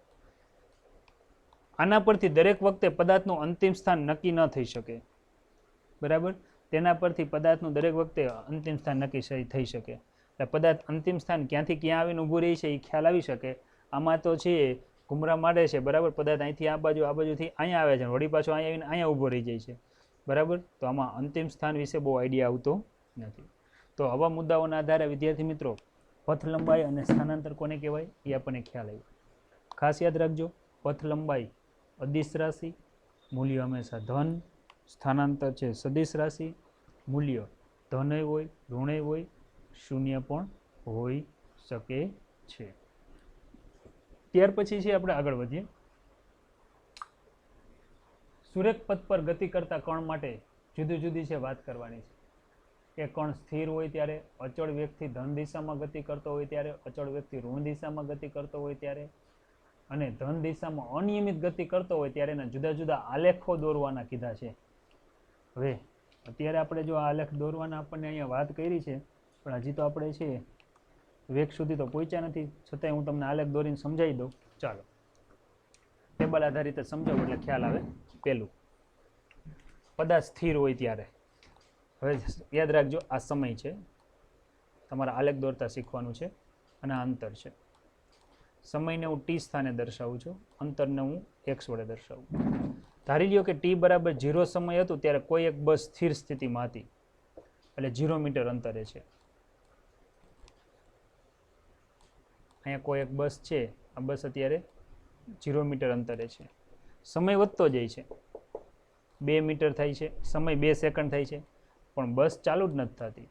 Speaker 1: આના પરથી દરેક વખતે પદાર્થનું અંતિમ સ્થાન નક્કી ન થઈ શકે બરાબર તેના પરથી પદાર્થનું દરેક વખતે અંતિમ સ્થાન નક્કી થઈ શકે એટલે પદાર્થ અંતિમ સ્થાન ક્યાંથી ક્યાં આવીને ઊભું રહી છે એ ખ્યાલ આવી શકે આમાં તો છે ઘુમરા મારે છે બરાબર પદાર્થ અહીંથી આ બાજુથી અહીંયા આવે છે વળી પાછો અહીંયા આવીને અહીંયા ઊભો રહી જાય છે બરાબર તો આમાં અંતિમ સ્થાન વિશે બહુ આઈડિયા આવતો નથી તો આવા મુદ્દાઓના આધારે વિદ્યાર્થી મિત્રો પથ લંબાઈ અને સ્થાનાંતર કોને કહેવાય એ આપણને ખ્યાલ આવ્યો ખાસ યાદ રાખજો પથ લંબાઈ અદિશ રાશિ મૂલ્ય હંમેશા ધન સ્થાનાંતર છે સદિશ રાશિ મૂલ્ય ધનય હોય ઋણય હોય શૂન્ય પણ હોઈ શકે છે ત્યાર પછી છે આપણે આગળ વધીએ સુરેખ પથ પર ગતિ કરતા કણ માટે જુદી જુદી છે વાત કરવાની છે એ કણ સ્થિર હોય ત્યારે અચળ વેગથી ધન દિશામાં ગતિ કરતો હોય ત્યારે અચળ વેગથી ઋણ દિશામાં ગતિ કરતો હોય ત્યારે અને ધન દિશામાં અનિયમિત ગતિ કરતો હોય ત્યારે એના જુદા જુદા આલેખો દોરવાના કીધા છે હવે અત્યારે આપણે જો આ આલેખ દોરવાના આપણને અહીંયા વાત કરી છે પણ હજી તો આપણે છે વેગ સુધી તો પહોંચ્યા નથી છતાંય હું તમને આલેખ દોરીને સમજાવી દઉં ચાલો ટેબલ આધારિત સમજાવું એટલે ખ્યાલ આવે પહેલું પદાર્થ સ્થિર હોય ત્યારે હવે યાદ રાખજો આ સમય છે તમારે આલેખ દોરતા શીખવાનું છે અને આ અંતર છે સમયને હું ટી સ્થાને દર્શાવું છું અંતરને હું એક્સ વડે દર્શાવું ધારી લ્યો કે ટી બરાબર 0 સમય હતું ત્યારે કોઈ એક બસ સ્થિર સ્થિતિમાં હતી એટલે 0 મીટર અંતરે છે અહીંયા કોઈ એક બસ છે આ બસ અત્યારે 0 મીટર અંતરે છે સમય વધતો જાય છે 2 મીટર થાય છે સમય 2 સેકન્ડ થાય છે પણ બસ ચાલુ જ નથી થતી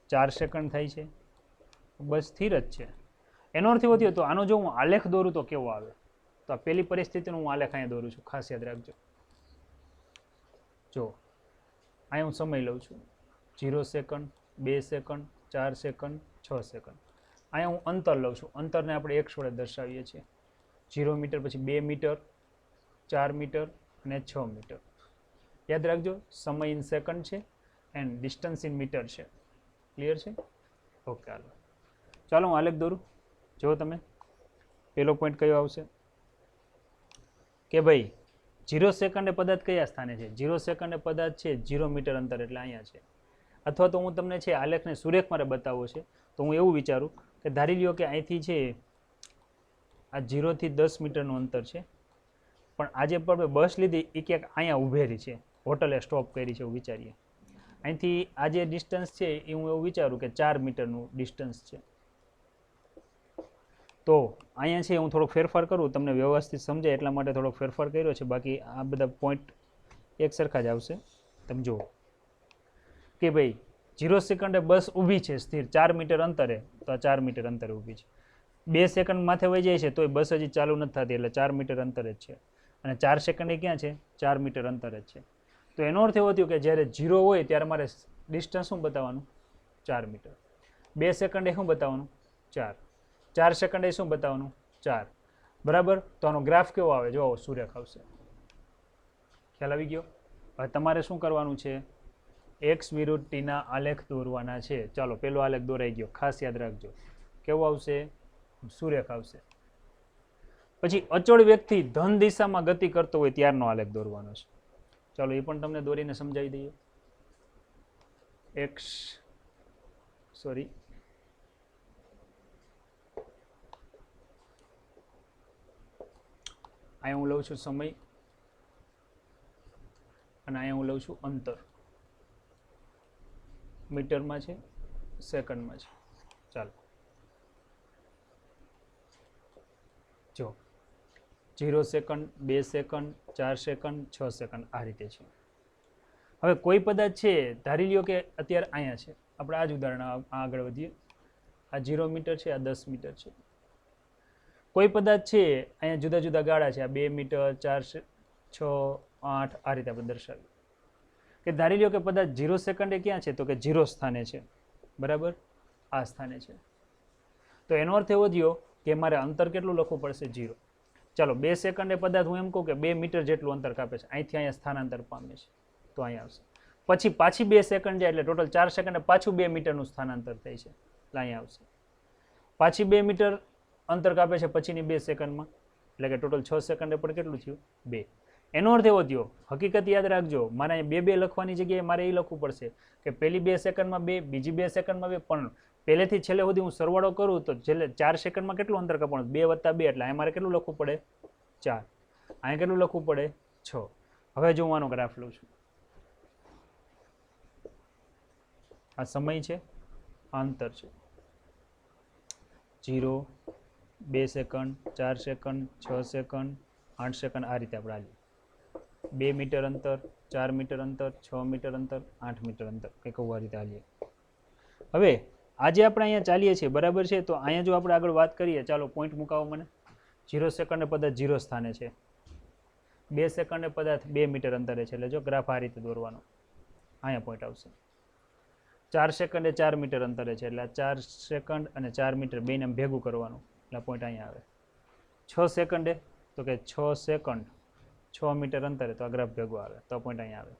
Speaker 1: 4 સેકન્ડ થાય છે બસ સ્થિર જ છે એનો અર્થ એવો થયો તો આનો જો હું આલેખ દોરું તો કેવો આવે તો આ પહેલી પરિસ્થિતિનો હું આલેખ અહીંયા દોરું છું ખાસ યાદ રાખજો જો અહીંયા હું સમય લઉં છું 0 સેકન્ડ 2 સેકન્ડ 4 સેકન્ડ 6 સેકન્ડ અહીંયા હું અંતર લઉં છું અંતરને આપણે એક્સ વડે દર્શાવીએ છીએ 0 મીટર પછી 2 મીટર 4 મીટર અને 6 મીટર યાદ રાખજો સમય ઇન સેકન્ડ છે એન્ડ ડિસ્ટન્સ ઇન મીટર છે ક્લિયર છે ઓકે ચાલો હું આલેખ દોરું જો તમે પહેલો પોઈન્ટ કયો આવશે કે ભાઈ 0 સેકન્ડે પદાર્થ કયા સ્થાને છે 0 સેકન્ડે પદાર્થ છે 0 મીટર અંતર એટલે અહીંયા છે અથવા તો હું તમને છે આલેખને સુરેખ મારે બતાવવો છે તો હું એવું વિચારું કે ધારી લ્યો કે અહીંથી છે આ 0 થી 10 મીટરનું અંતર છે પણ આજે પણ બસ લીધી એ ક્યાંક અહીંયા ઊભેરી છે હોટલે સ્ટોપ કરી છે એવું વિચારીએ અહીંથી આ જે ડિસ્ટન્સ છે એ હું એવું વિચારું કે 4 મીટરનું ડિસ્ટન્સ છે તો અહીંયા છે હું થોડોક ફેરફાર કરું તમને વ્યવસ્થિત સમજાય એટલા માટે થોડોક ફેરફાર કર્યો છે બાકી આ બધા પોઈન્ટ એક સરખા જ આવશે તમે જુઓ કે ભાઈ 0 સેકન્ડે બસ ઊભી છે સ્થિર 4 મીટર અંતરે તો આ 4 મીટર અંતરે ઊભી છે 2 સેકન્ડ માથે વહી જાય છે તોય બસ હજી ચાલુ નથી થતી એટલે 4 મીટર અંતરે જ છે અને 4 સેકન્ડે ક્યાં છે 4 મીટર અંતરે જ છે તો એનો અર્થ એવો થયો કે જ્યારે 0 હોય ત્યારે મારે ડિસ્ટન્સ શું બતાવવાનું 4 મીટર 2 સેકન્ડે શું બતાવવાનું 4 સેકન્ડે શું બતાવવાનું 4 બરાબર તો આનો ગ્રાફ કેવો આવે જો સુરેખ આવશે ખ્યાલ આવી ગયો હવે તમારે શું કરવાનું છે એક્સ વિરુદ્ધ ટીના આલેખ દોરવાના છે ચાલો પેલો આલેખ દોરાઈ ગયો ખાસ યાદ રાખજો કેવો આવશે સુરેખ આવશે પછી અચળ વેગથી ધન દિશામાં ગતિ કરતો હોય ત્યારનો આલેખ દોરવાનો છે ચાલો એ પણ તમને દોરીને સમજાવી દઈએ એક્સ સોરી અહીંયા હું લઉં છું સમય અને અહીંયા હું લઉં છું અંતર. મીટરમાં છે, સેકન્ડમાં છે. ચાલો જો 0 સેકન્ડ, 2 સેકન્ડ, 4 સેકન્ડ, 6 સેકન્ડ આ રીતે છે. હવે કોઈ પદાર્થ છે, ધારી લ્યો કે અત્યારે અહીંયા છે, આપણે આ જ ઉદાહરણ આગળ વધીએ. આ 0 મીટર છે, આ 10 મીટર છે. કોઈ પદાર્થ છે અહીંયા જુદા જુદા ગાળા છે, આ 2 મીટર, 4, 6, 8 આ રીતે આપણે દર્શાવીએ. કે ધારી લ્યો કે પદાર્થ 0 સેકન્ડે ક્યાં છે, તો કે 0 સ્થાને છે, બરાબર આ સ્થાને છે. તો એનો અર્થ એવો થયો કે મારે અંતર કેટલું લખવું પડશે? 0. ચાલો 2 સેકન્ડે પદાર્થ હું એમ કહું કે 2 મીટર જેટલું અંતર કાપે છે, અહીંથી અહીંયા સ્થાનાંતર પામે છે, તો અહીંયા આવશે. પછી પાછી 2 સેકન્ડ જાય એટલે ટોટલ 4 સેકન્ડે પાછું 2 મીટરનું સ્થાનાંતર થાય છે, એટલે અહીંયા આવશે. પાછી 2 મીટર અંતર કાપે છે પછીની 2 સેકન્ડમાં, એટલે કે ટોટલ 6 સેકન્ડે પણ કેટલું થયું? 2. એનો અર્થ એવો થયો, હકીકત યાદ રાખજો, મારે અહીંયા 2 લખવાની જગ્યાએ મારે એ લખવું પડશે કે પહેલી 2 સેકન્ડમાં 2, બીજી 2 સેકન્ડમાં 2, પણ પહેલેથી છેલ્લે સુધી હું સરવાળો કરું તો છેલ્લે 4 સેકન્ડમાં કેટલું અંતર કાપવાનું? 2 + 2, એટલે અહીંયા મારે કેટલું લખવું પડે? 4. અહીંયા કેટલું લખવું પડે? 6. હવે જો હું આનો ગ્રાફ લઉં છું, આ સમય છે, આ અંતર છે. 0, 2 સેકન્ડ, 4 સેકન્ડ, 6 સેકન્ડ, 8 સેકન્ડ આ રીતે આપણે હાલીએ. 2 મીટર અંતર, 4 મીટર અંતર, 6 મીટર અંતર, 8 મીટર અંતર, કંઈક આ રીતે હાલીએ. હવે આજે આપણે અહીંયા ચાલીએ છીએ, બરાબર છે. તો અહીંયા જો આપણે આગળ વાત કરીએ, ચાલો પોઈન્ટ મુકાવો મને. 0 સેકન્ડે પદાર્થ 0 સ્થાને છે, 2 સેકન્ડે પદાર્થ 2 મીટર અંતરે છે, એટલે જો ગ્રાફ આ રીતે દોરવાનો, અહીંયા પોઈન્ટ આવશે. 4 સેકન્ડે 4 મીટર અંતરે છે, એટલે 4 સેકન્ડ અને 4 મીટર બેને ભેગું કરવાનું, એટલે પોઈન્ટ અહીંયા આવે. 6 સેકન્ડે તો કે 6 સેકન્ડ 6 મીટર અંતરે, તો આ ગ્રાફ ભેગો આવે, તો પોઈન્ટ અહીંયા આવે.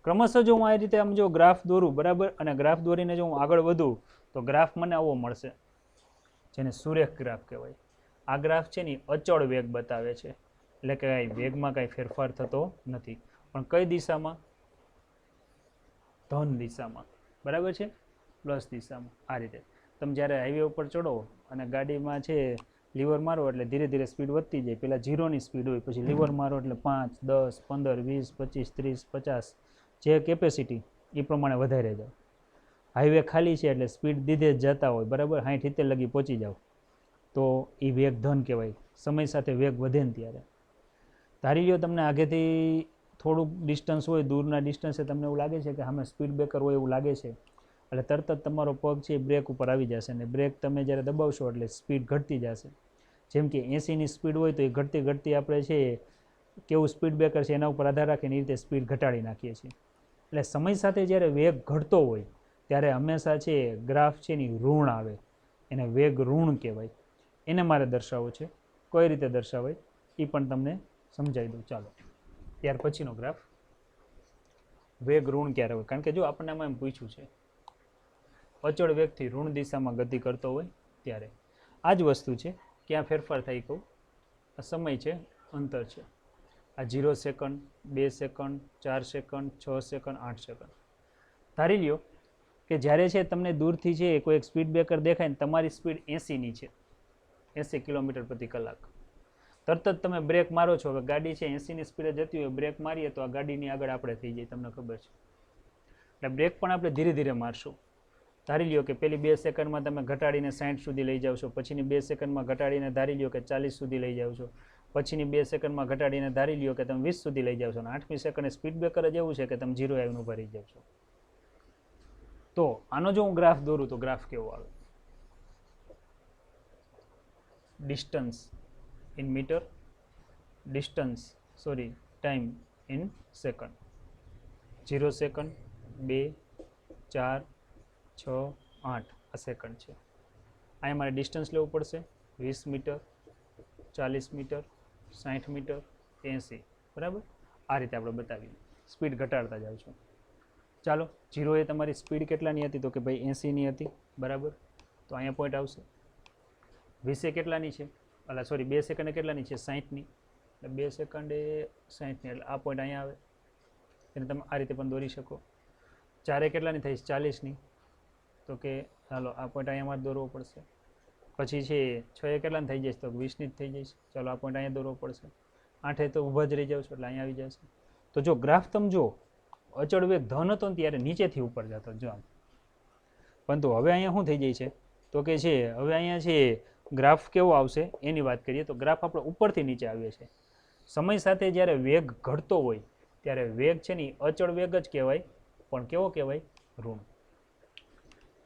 Speaker 1: ક્રમશઃ જો હું આ રીતે આમ જો ગ્રાફ દોરું, બરાબર, અને ગ્રાફ દોરીને જો હું આગળ વધું તો ગ્રાફ મને આવો મળશે, જેને સુરેખ ગ્રાફ કહેવાય. આ ગ્રાફ છે ને અચળ વેગ બતાવે છે, એટલે કે વેગમાં કાંઈ ફેરફાર થતો નથી, પણ કઈ દિશામાં? ધન દિશામાં, બરાબર છે, પ્લસ દિશામાં. આ રીતે તમે જ્યારે હાઈવે ઉપર ચડો અને ગાડીમાં છે લીવર મારો એટલે ધીરે ધીરે સ્પીડ વધતી જાય. પહેલાં 0ની સ્પીડ હોય, પછી લીવર મારો એટલે 5, 10, 15, 20, 25, 30, 50 જે કેપેસિટી એ પ્રમાણે વધારે જાઓ. હાઈવે ખાલી છે એટલે સ્પીડ દીધે જ જતા હોય, બરાબર, 60, 70 લગી પહોંચી જાઓ, તો એ વેગ ધન કહેવાય. સમય સાથે વેગ વધે ને ત્યારે ધારી લ્યો તમને આગેથી થોડુંક ડિસ્ટન્સ હોય, દૂરના ડિસ્ટન્સે તમને એવું લાગે છે કે સામે સ્પીડ બ્રેકર હોય એવું લાગે છે, એટલે તરત જ તમારો પગ છે એ બ્રેક ઉપર આવી જશે, અને બ્રેક તમે જ્યારે દબાવશો એટલે સ્પીડ ઘટતી જશે. જેમ કે 80ની સ્પીડ હોય તો એ ઘટતી ઘટતી આપણે છે કેવું સ્પીડ બ્રેકર છે એના ઉપર આધાર રાખીને એ રીતે સ્પીડ ઘટાડી નાખીએ છીએ. એટલે સમય સાથે જ્યારે વેગ ઘટતો હોય ત્યારે હંમેશા છે ગ્રાફ છે એની ઋણ આવે, એને વેગ ઋણ કહેવાય. એને મારે દર્શાવવું છે. કઈ રીતે દર્શાવાય એ પણ તમને સમજાવી દઉં. ચાલો ત્યાર પછીનો ગ્રાફ, વેગ ઋણ ક્યારે હોય? કારણ કે જો આપણને આમાં એમ પૂછ્યું છે અચળ વેગથી ઋણ દિશામાં ગતિ કરતો હોય ત્યારે આ જ વસ્તુ છે. ક્યાં ફેરફાર થાય કહું. આ સમય છે, અંતર છે. આ 0 second, 2 second, 4 second, 6 second, 8 second. ધારી લ્યો કે જ્યારે છે તમને દૂરથી છે કોઈ એક સ્પીડ બ્રેકર દેખાય ને તમારી સ્પીડ 80ની છે, 80 કિલોમીટર પ્રતિ કલાક. તરત જ તમે બ્રેક મારો છો, હવે ગાડી છે 80ની સ્પીડે જતી હોય, બ્રેક મારીએ તો આ ગાડીની આગળ આપણે થઈ જાય, તમને ખબર છે. એટલે બ્રેક પણ આપણે ધીરે ધીરે મારશું. ધારી લ્યો કે પહેલી 2 સેકન્ડમાં તમે ઘટાડીને 60 સુધી લઈ જાવ છો, પછીની 2 સેકન્ડમાં ઘટાડીને ધારી લ્યો કે 40 સુધી લઈ જાવ છો, પછીની 2 સેકન્ડમાં ઘટાડીને ધારી લ્યો કે તમે 20 સુધી લઈ જાવ છો, અને 8મી સેકન્ડે સ્પીડ બ્રેકર જ એવું છે કે તમે 0 આવીને ઊભા રહી જાવ છો. તો આનો જો હું ગ્રાફ દોરું તો ગ્રાફ કેવો આવે? Distance in metre, time in second. 0 second, 2, 4, 6, 8 આ સેકન્ડ છે. અહીંયા મારે ડિસ્ટન્સ લેવું પડશે 20 મીટર, 40 મીટર, 60 મીટર, 80, બરાબર. આ રીતે આપણે બતાવીએ, સ્પીડ ઘટાડતા જાવ છો. ચાલો 0 એ તમારી સ્પીડ કેટલાની હતી? તો કે ભાઈ 80ની હતી, બરાબર. તો અહીંયા પોઈન્ટ આવશે. 20 એ કેટલાની છે? 2 સેકન્ડે કેટલાની છે? 60ની. એટલે 2 સેકન્ડે 60ની, એટલે આ પોઈન્ટ અહીંયા આવે. એને તમે આ રીતે પણ દોરી શકો. 4 કેટલાની થઈશ 40ની, તો કે ચાલો આ પોઈન્ટ અહીંયા મારે દોરવો પડશે. પછી છે 6 કેટલાની થઈ જઈશ, તો 20ની જ થઈ જઈશ. ચાલો આ પોઈન્ટ અહીંયા દોરવો પડશે. 8 તો ઊભા જ રહી જાવ છો એટલે અહીંયા આવી જશે. તો જો ગ્રાફ તમે જો અચળ વેગ ધન હતો ને ત્યારે નીચેથી ઉપર જતો જો આમ, પરંતુ હવે અહીંયા શું થઈ જાય છે તો કે છે હવે અહીંયા છે ગ્રાફ કેવો આવશે એની વાત કરીએ તો ગ્રાફ આપણે ઉપરથી નીચે આવીએ છીએ. સમય સાથે જ્યારે વેગ ઘટતો હોય ત્યારે વેગ છે ને અચળ વેગ જ કહેવાય, પણ કેવો કહેવાય? ઋણ.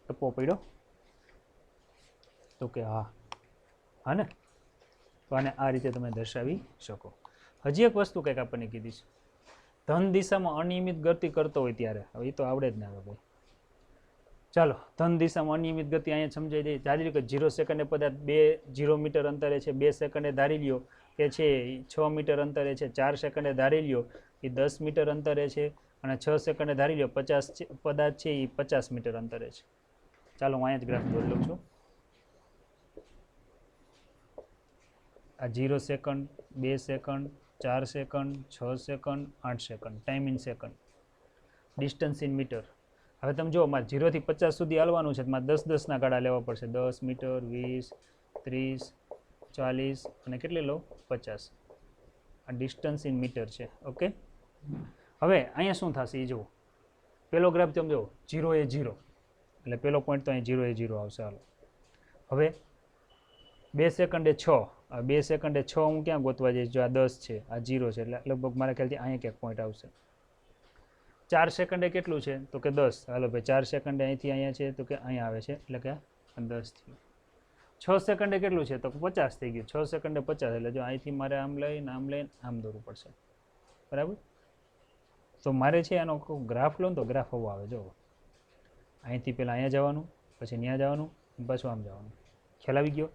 Speaker 1: ટપ્પો પડ્યો તો કે હા ને, તો આને આ રીતે તમે દર્શાવી શકો. હજી એક વસ્તુ કંઈક આપણને કીધી છે, ધન દિશામાં અનિયમિત ગતિ કરતો હોય ત્યારે, હવે એ તો આવડે જ ના આવે ભાઈ. ચાલો ધન દિશામાં અનિયમિત ગતિ અહીંયા સમજાઈ દઈએ. ધારી લો કે 0 સેકન્ડે પદાર્થ 0 મીટર અંતરે છે, 2 સેકન્ડે ધારી લ્યો કે છે 6 મીટર અંતરે છે, 4 સેકન્ડે ધારી લ્યો એ 10 મીટર અંતરે છે, અને 6 સેકન્ડે ધારી લ્યો 50 પદાર્થ છે એ 50 મીટર અંતરે છે. ચાલો હું અહીંયા જ ગ્રાફ દોરી લઉં છું. આ 0 second, 2 second, 4 second, 6 second, 8 second, time in second, distance in metre. હવે તમે જો મારે 0 થી 50 સુધી હાલવાનું છે, મારે 10 ના ગાળા લેવા પડશે. 10 મીટર, 20, 30, 40 અને કેટલી લો? 50. આ ડિસ્ટન્સ ઇન મીટર છે. ઓકે, હવે અહીંયા શું થશે એ જુઓ. પેલો ગ્રાફ તમે જુઓ, 0 એ 0 એટલે પેલો પોઈન્ટ તો અહીં 0 એ 0 આવશે. હાલો હવે 2 સેકન્ડે 6, આ 2 સેકન્ડે 6 હું ક્યાં ગોતવા જઈશ? જો આ 10 છે, આ 0 છે, એટલે લગભગ મારા ખ્યાલથી અહીંયા ક્યાંક પોઈન્ટ આવશે. 4 સેકન્ડે કેટલું છે તો કે 10. હાલો ભાઈ 4 સેકન્ડે અહીંથી અહીંયા છે તો કે અહીંયા આવે છે, એટલે કે 10 થયું. 6 સેકન્ડે કેટલું છે તો 50 થઈ ગયું. 6 સેકન્ડે 50 એટલે જો અહીંથી મારે આમ લઈને આમ દોરવું પડશે. બરાબર? તો મારે છે આનો ગ્રાફ લો ને તો ગ્રાફ આવો આવે. જો અહીંથી પહેલાં અહીંયા જવાનું, પછી ત્યાં જવાનું, પાછું આમ જવાનું. ખ્યાલ આવી ગયો?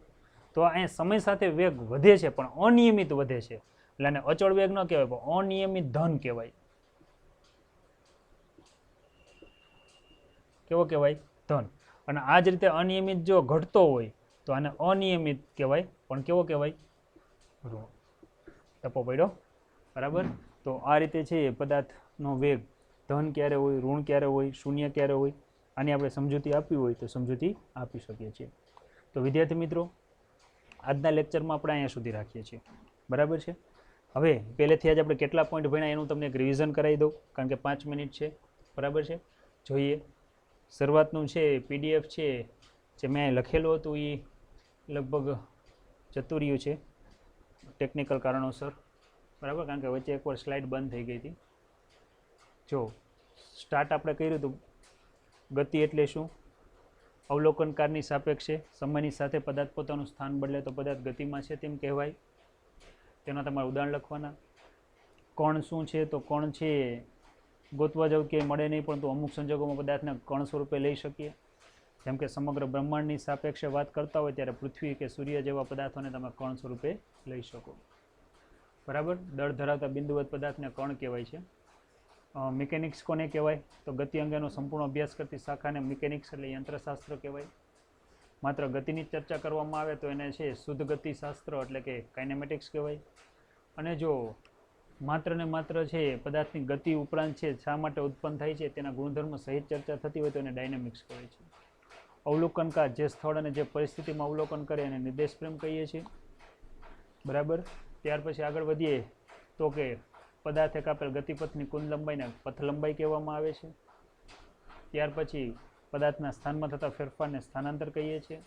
Speaker 1: તો અહીંયા સમય સાથે વેગ વધે છે પણ અનિયમિત વધે છે, એટલે આને અચળ વેગ ન કહેવાય પણ અનિયમિત ધન કહેવાય. કેવો કહેવાય? ધન. અને આ જ રીતે અનિયમિત જો ઘટતો હોય તો આને અનિયમિત કહેવાય, પણ કેવો કહેવાય? ઋણ. ટપ્પો પડ્યો. બરાબર? તો આ રીતે છે પદાર્થનો વેગ ધન ક્યારે હોય, ઋણ ક્યારે હોય, શૂન્ય ક્યારે હોય, આની આપણે સમજૂતી આપવી હોય તો સમજૂતી આપી શકીએ છીએ. તો વિદ્યાર્થી મિત્રો, આજના લેક્ચરમાં આપણે અહીંયા સુધી રાખીએ છીએ. બરાબર છે? હવે પહેલેથી જ આપણે કેટલા પોઈન્ટ ભણ્યા એનું તમને એક રિવિઝન કરાવી દઉં, કારણ કે 5 મિનિટ છે. બરાબર છે? જોઈએ. શરૂઆતનું છે PDF છે જે મેં લખેલું હતું એ લગભગ જતું રહ્યું છે ટેકનિકલ કારણોસર. બરાબર? કારણ કે વચ્ચે એકવાર સ્લાઇડ બંધ થઈ ગઈ હતી. જો સ્ટાર્ટ આપણે કર્યું હતું, ગતિ એટલે શું? અવલોકનકારની સાપેક્ષે સમયની સાથે પદાર્થ પોતાનું સ્થાન બદલે તો પદાર્થ ગતિમાં છે તેમ કહેવાય. તેના તમારે ઉદાહરણ લખવાના. કણ શું છે તો કણ છે ગોતવા જાવ કે મળે નહીં, પરંતુ અમુક સંજોગોમાં પદાર્થને કણ સ્વરૂપે લઈ શકીએ. જેમ કે સમગ્ર બ્રહ્માંડની સાપેક્ષે વાત કરતા હોય ત્યારે પૃથ્વી કે સૂર્ય જેવા પદાર્થોને તમે કણ સ્વરૂપે લઈ શકો. બરાબર? દળ ધરાવતા બિંદુવત પદાર્થને કણ કહેવાય છે. મિકેનિક્સ કોને કહેવાય તો ગતિ અંગેનો સંપૂર્ણ અભ્યાસ કરતી શાખાને મિકેનિક્સ એટલે યંત્રશાસ્ત્ર કહેવાય. માત્ર ગતિની ચર્ચા કરવામાં આવે તો એને છે શુદ્ધ ગતિશાસ્ત્ર એટલે કે કાઇનેમેટિક્સ કહેવાય. અને જો માત્ર ને માત્ર છે પદાર્થની ગતિ ઉપરાંત છે શા માટે ઉત્પન્ન થાય છે તેના ગુણધર્મ સહિત ચર્ચા થતી હોય તો એને ડાયનેમિક્સ કહેવાય છે. અવલોકનકાર જે સ્થળ અને જે પરિસ્થિતિમાં અવલોકન કરે એને નિર્દેશ પ્રેમ કહીએ છીએ. બરાબર? ત્યાર પછી આગળ વધીએ તો કે પદાર્થે કાપેલ ગતિપથની કુલ લંબાઈને પથ લંબાઈ કહેવામાં આવે છે. ત્યાર પછી પદાર્થના સ્થાનમાં થતા ફેરફારને સ્થાનાંતર કહીએ છીએ.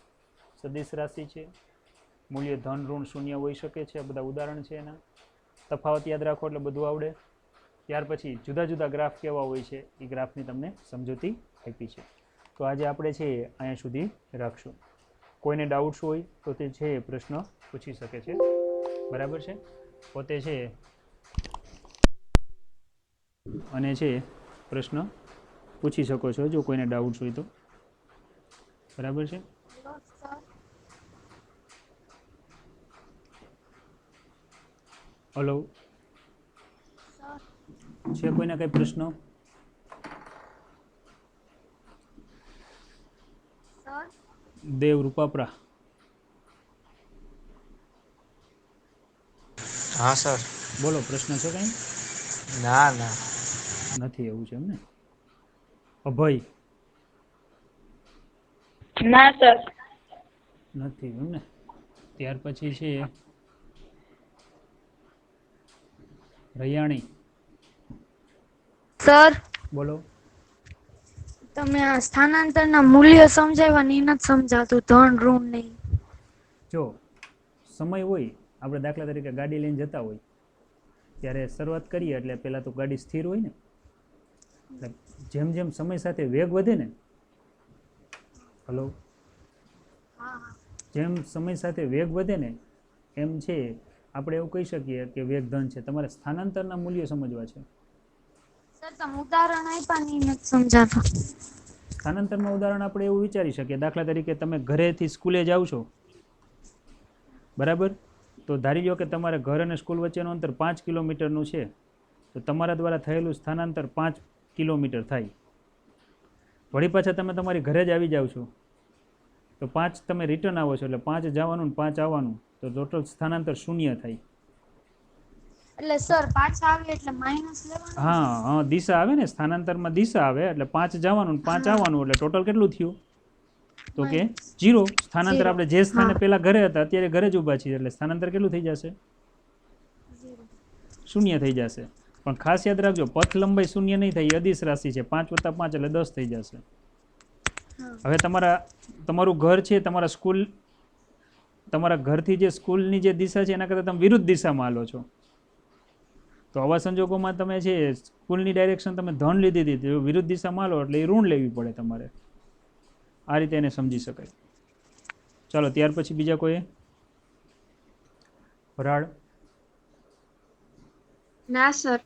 Speaker 1: સદિશ રાશિ છે, મૂલ્ય ધન, ઋણ, શૂન્ય હોઈ શકે છે. આ બધા ઉદાહરણ છે એના. તફાવત યાદ રાખો એટલે બધું આવડે. ત્યાર પછી જુદા જુદા ગ્રાફ કેવા હોય છે એ ગ્રાફની તમને સમજૂતી આપી છે. તો આજે આપણે છે અહીંયા સુધી રાખશું. કોઈને ડાઉટ્સ હોય તો તે છે પ્રશ્ન પૂછી શકે છે. બરાબર છે? પોતે છે અને છે પ્રશ્ન પૂછી શકો છો જો કોઈને ડાઉટ્સ હોય તો. બરાબર છે? હલો, છે કોઈને કઈ પ્રશ્ન? દેવ રૂપાપરા.
Speaker 2: હા સર.
Speaker 1: બોલો, પ્રશ્ન છે કઈ?
Speaker 2: ના ના.
Speaker 1: નથી એવું છે એમ ને? અભય
Speaker 3: ના સર.
Speaker 1: નથી એમ ને. ત્યાર પછી છે રૈયાણી.
Speaker 5: સર
Speaker 1: બોલો.
Speaker 5: તમે આ સ્થાનાંતરના મૂલ્ય સમજાવ્યા ને એ નથી સમજાતું ધન ઋણ નહીં.
Speaker 1: જો સમય હોય, આપણે દાખલા તરીકે ગાડી લઈને જતા હોય ત્યારે શરૂઆત કરીએ એટલે પહેલાં તો ગાડી સ્થિર હોય ને, એટલે જેમ જેમ સમય સાથે વેગ વધે ને, હલો, જેમ સમય સાથે વેગ વધે ને એમ છે આપણે એવું કહી શકીએ કે વેગ ધન છે. તમારે સ્થાનાંતરના મૂલ્યો સમજવા છે.
Speaker 5: સર તમે ઉદાહરણ આપ્યા ને એ નથી સમજાતું.
Speaker 1: સ્થાનાંતરમાં ઉદાહરણ આપણે એવું વિચારી શકીએ, દાખલા તરીકે તમે ઘરેથી સ્કૂલે જાઓ છો, બરાબર, તો ધારી લો કે તમારે ઘર અને સ્કૂલ વચ્ચેનું અંતર 5 કિલોમીટરનું છે, તો તમારા દ્વારા થયેલું સ્થાનાંતર 5 કિલોમીટર થાય. વળી પાછા તમે તમારી ઘરે જ આવી જાઓ છો તો 5 તમે રિટર્ન આવો છો એટલે 5 જવાનું ને 5 આવવાનું, તો ટોટલ સ્થાનાંતર 0 થાય.
Speaker 5: એટલે સર પાછા આવે એટલે માઇનસ લેવાનું.
Speaker 1: હા હા, દિશા આવે ને, સ્થાનાંતરમાં દિશા આવે એટલે 5 જવાનું ને 5 આવવાનું, એટલે ટોટલ કેટલું થયું? તો કે 0. સ્થાનાંતર આપણે જે સ્થાને પહેલા ઘરે હતા અત્યારે ઘરે જ ઊભા છીએ એટલે સ્થાનાંતર કેટલું થઈ જશે? 0 થઈ જશે. પણ ખાસ યાદ રાખજો, પથ લંબાઈ 0 નહીં થાય, એ અદિશ રાશિ છે. 5 + 5 એટલે 10 થઈ જશે. હવે તમારું ઘર છે, તમારા ઘરથી જે સ્કૂલની જે દિશા છે એના કરતાં તમે વિરુદ્ધ દિશામાં હાલો છો, તો આવા સંજોગોમાં તમે છે સ્કૂલની ડાયરેક્શન તમે ધન લીધી હતી, વિરુદ્ધ દિશામાં હાલો એટલે એ ઋણ લેવી પડે તમારે. આ રીતે એને સમજી શકાય. ચાલો ત્યાર પછી બીજા કોઈ? વરાળ.
Speaker 3: ના સર.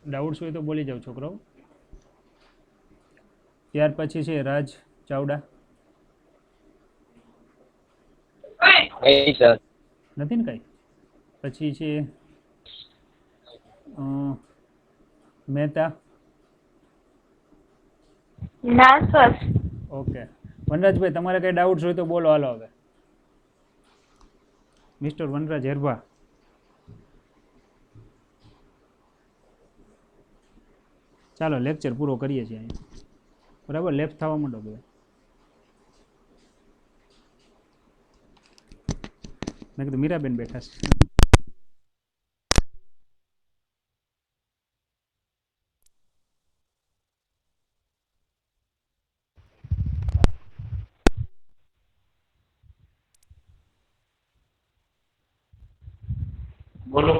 Speaker 1: ડાઉટ્સ હોય તો બોલી જાઓ છોકરાઓ. ત્યાર પછી છે રાજ ચાવડા. નથી ને કાંઈ? પછી છે મહેતા.
Speaker 3: ના સર.
Speaker 1: ઓકે. વનરાજભાઈ તમારે કંઈ ડાઉટ્સ હોય તો બોલો, હાલો હવે. મિસ્ટર વનરાજ હેરભા. ચાલો લેક્ચર પૂરો કરીએ છીએ અહીંયા, બરાબર. લેફ્ટ થવા માંડો બધા. મેં કીધું મીરાબેન બેઠા છે.
Speaker 6: બોલો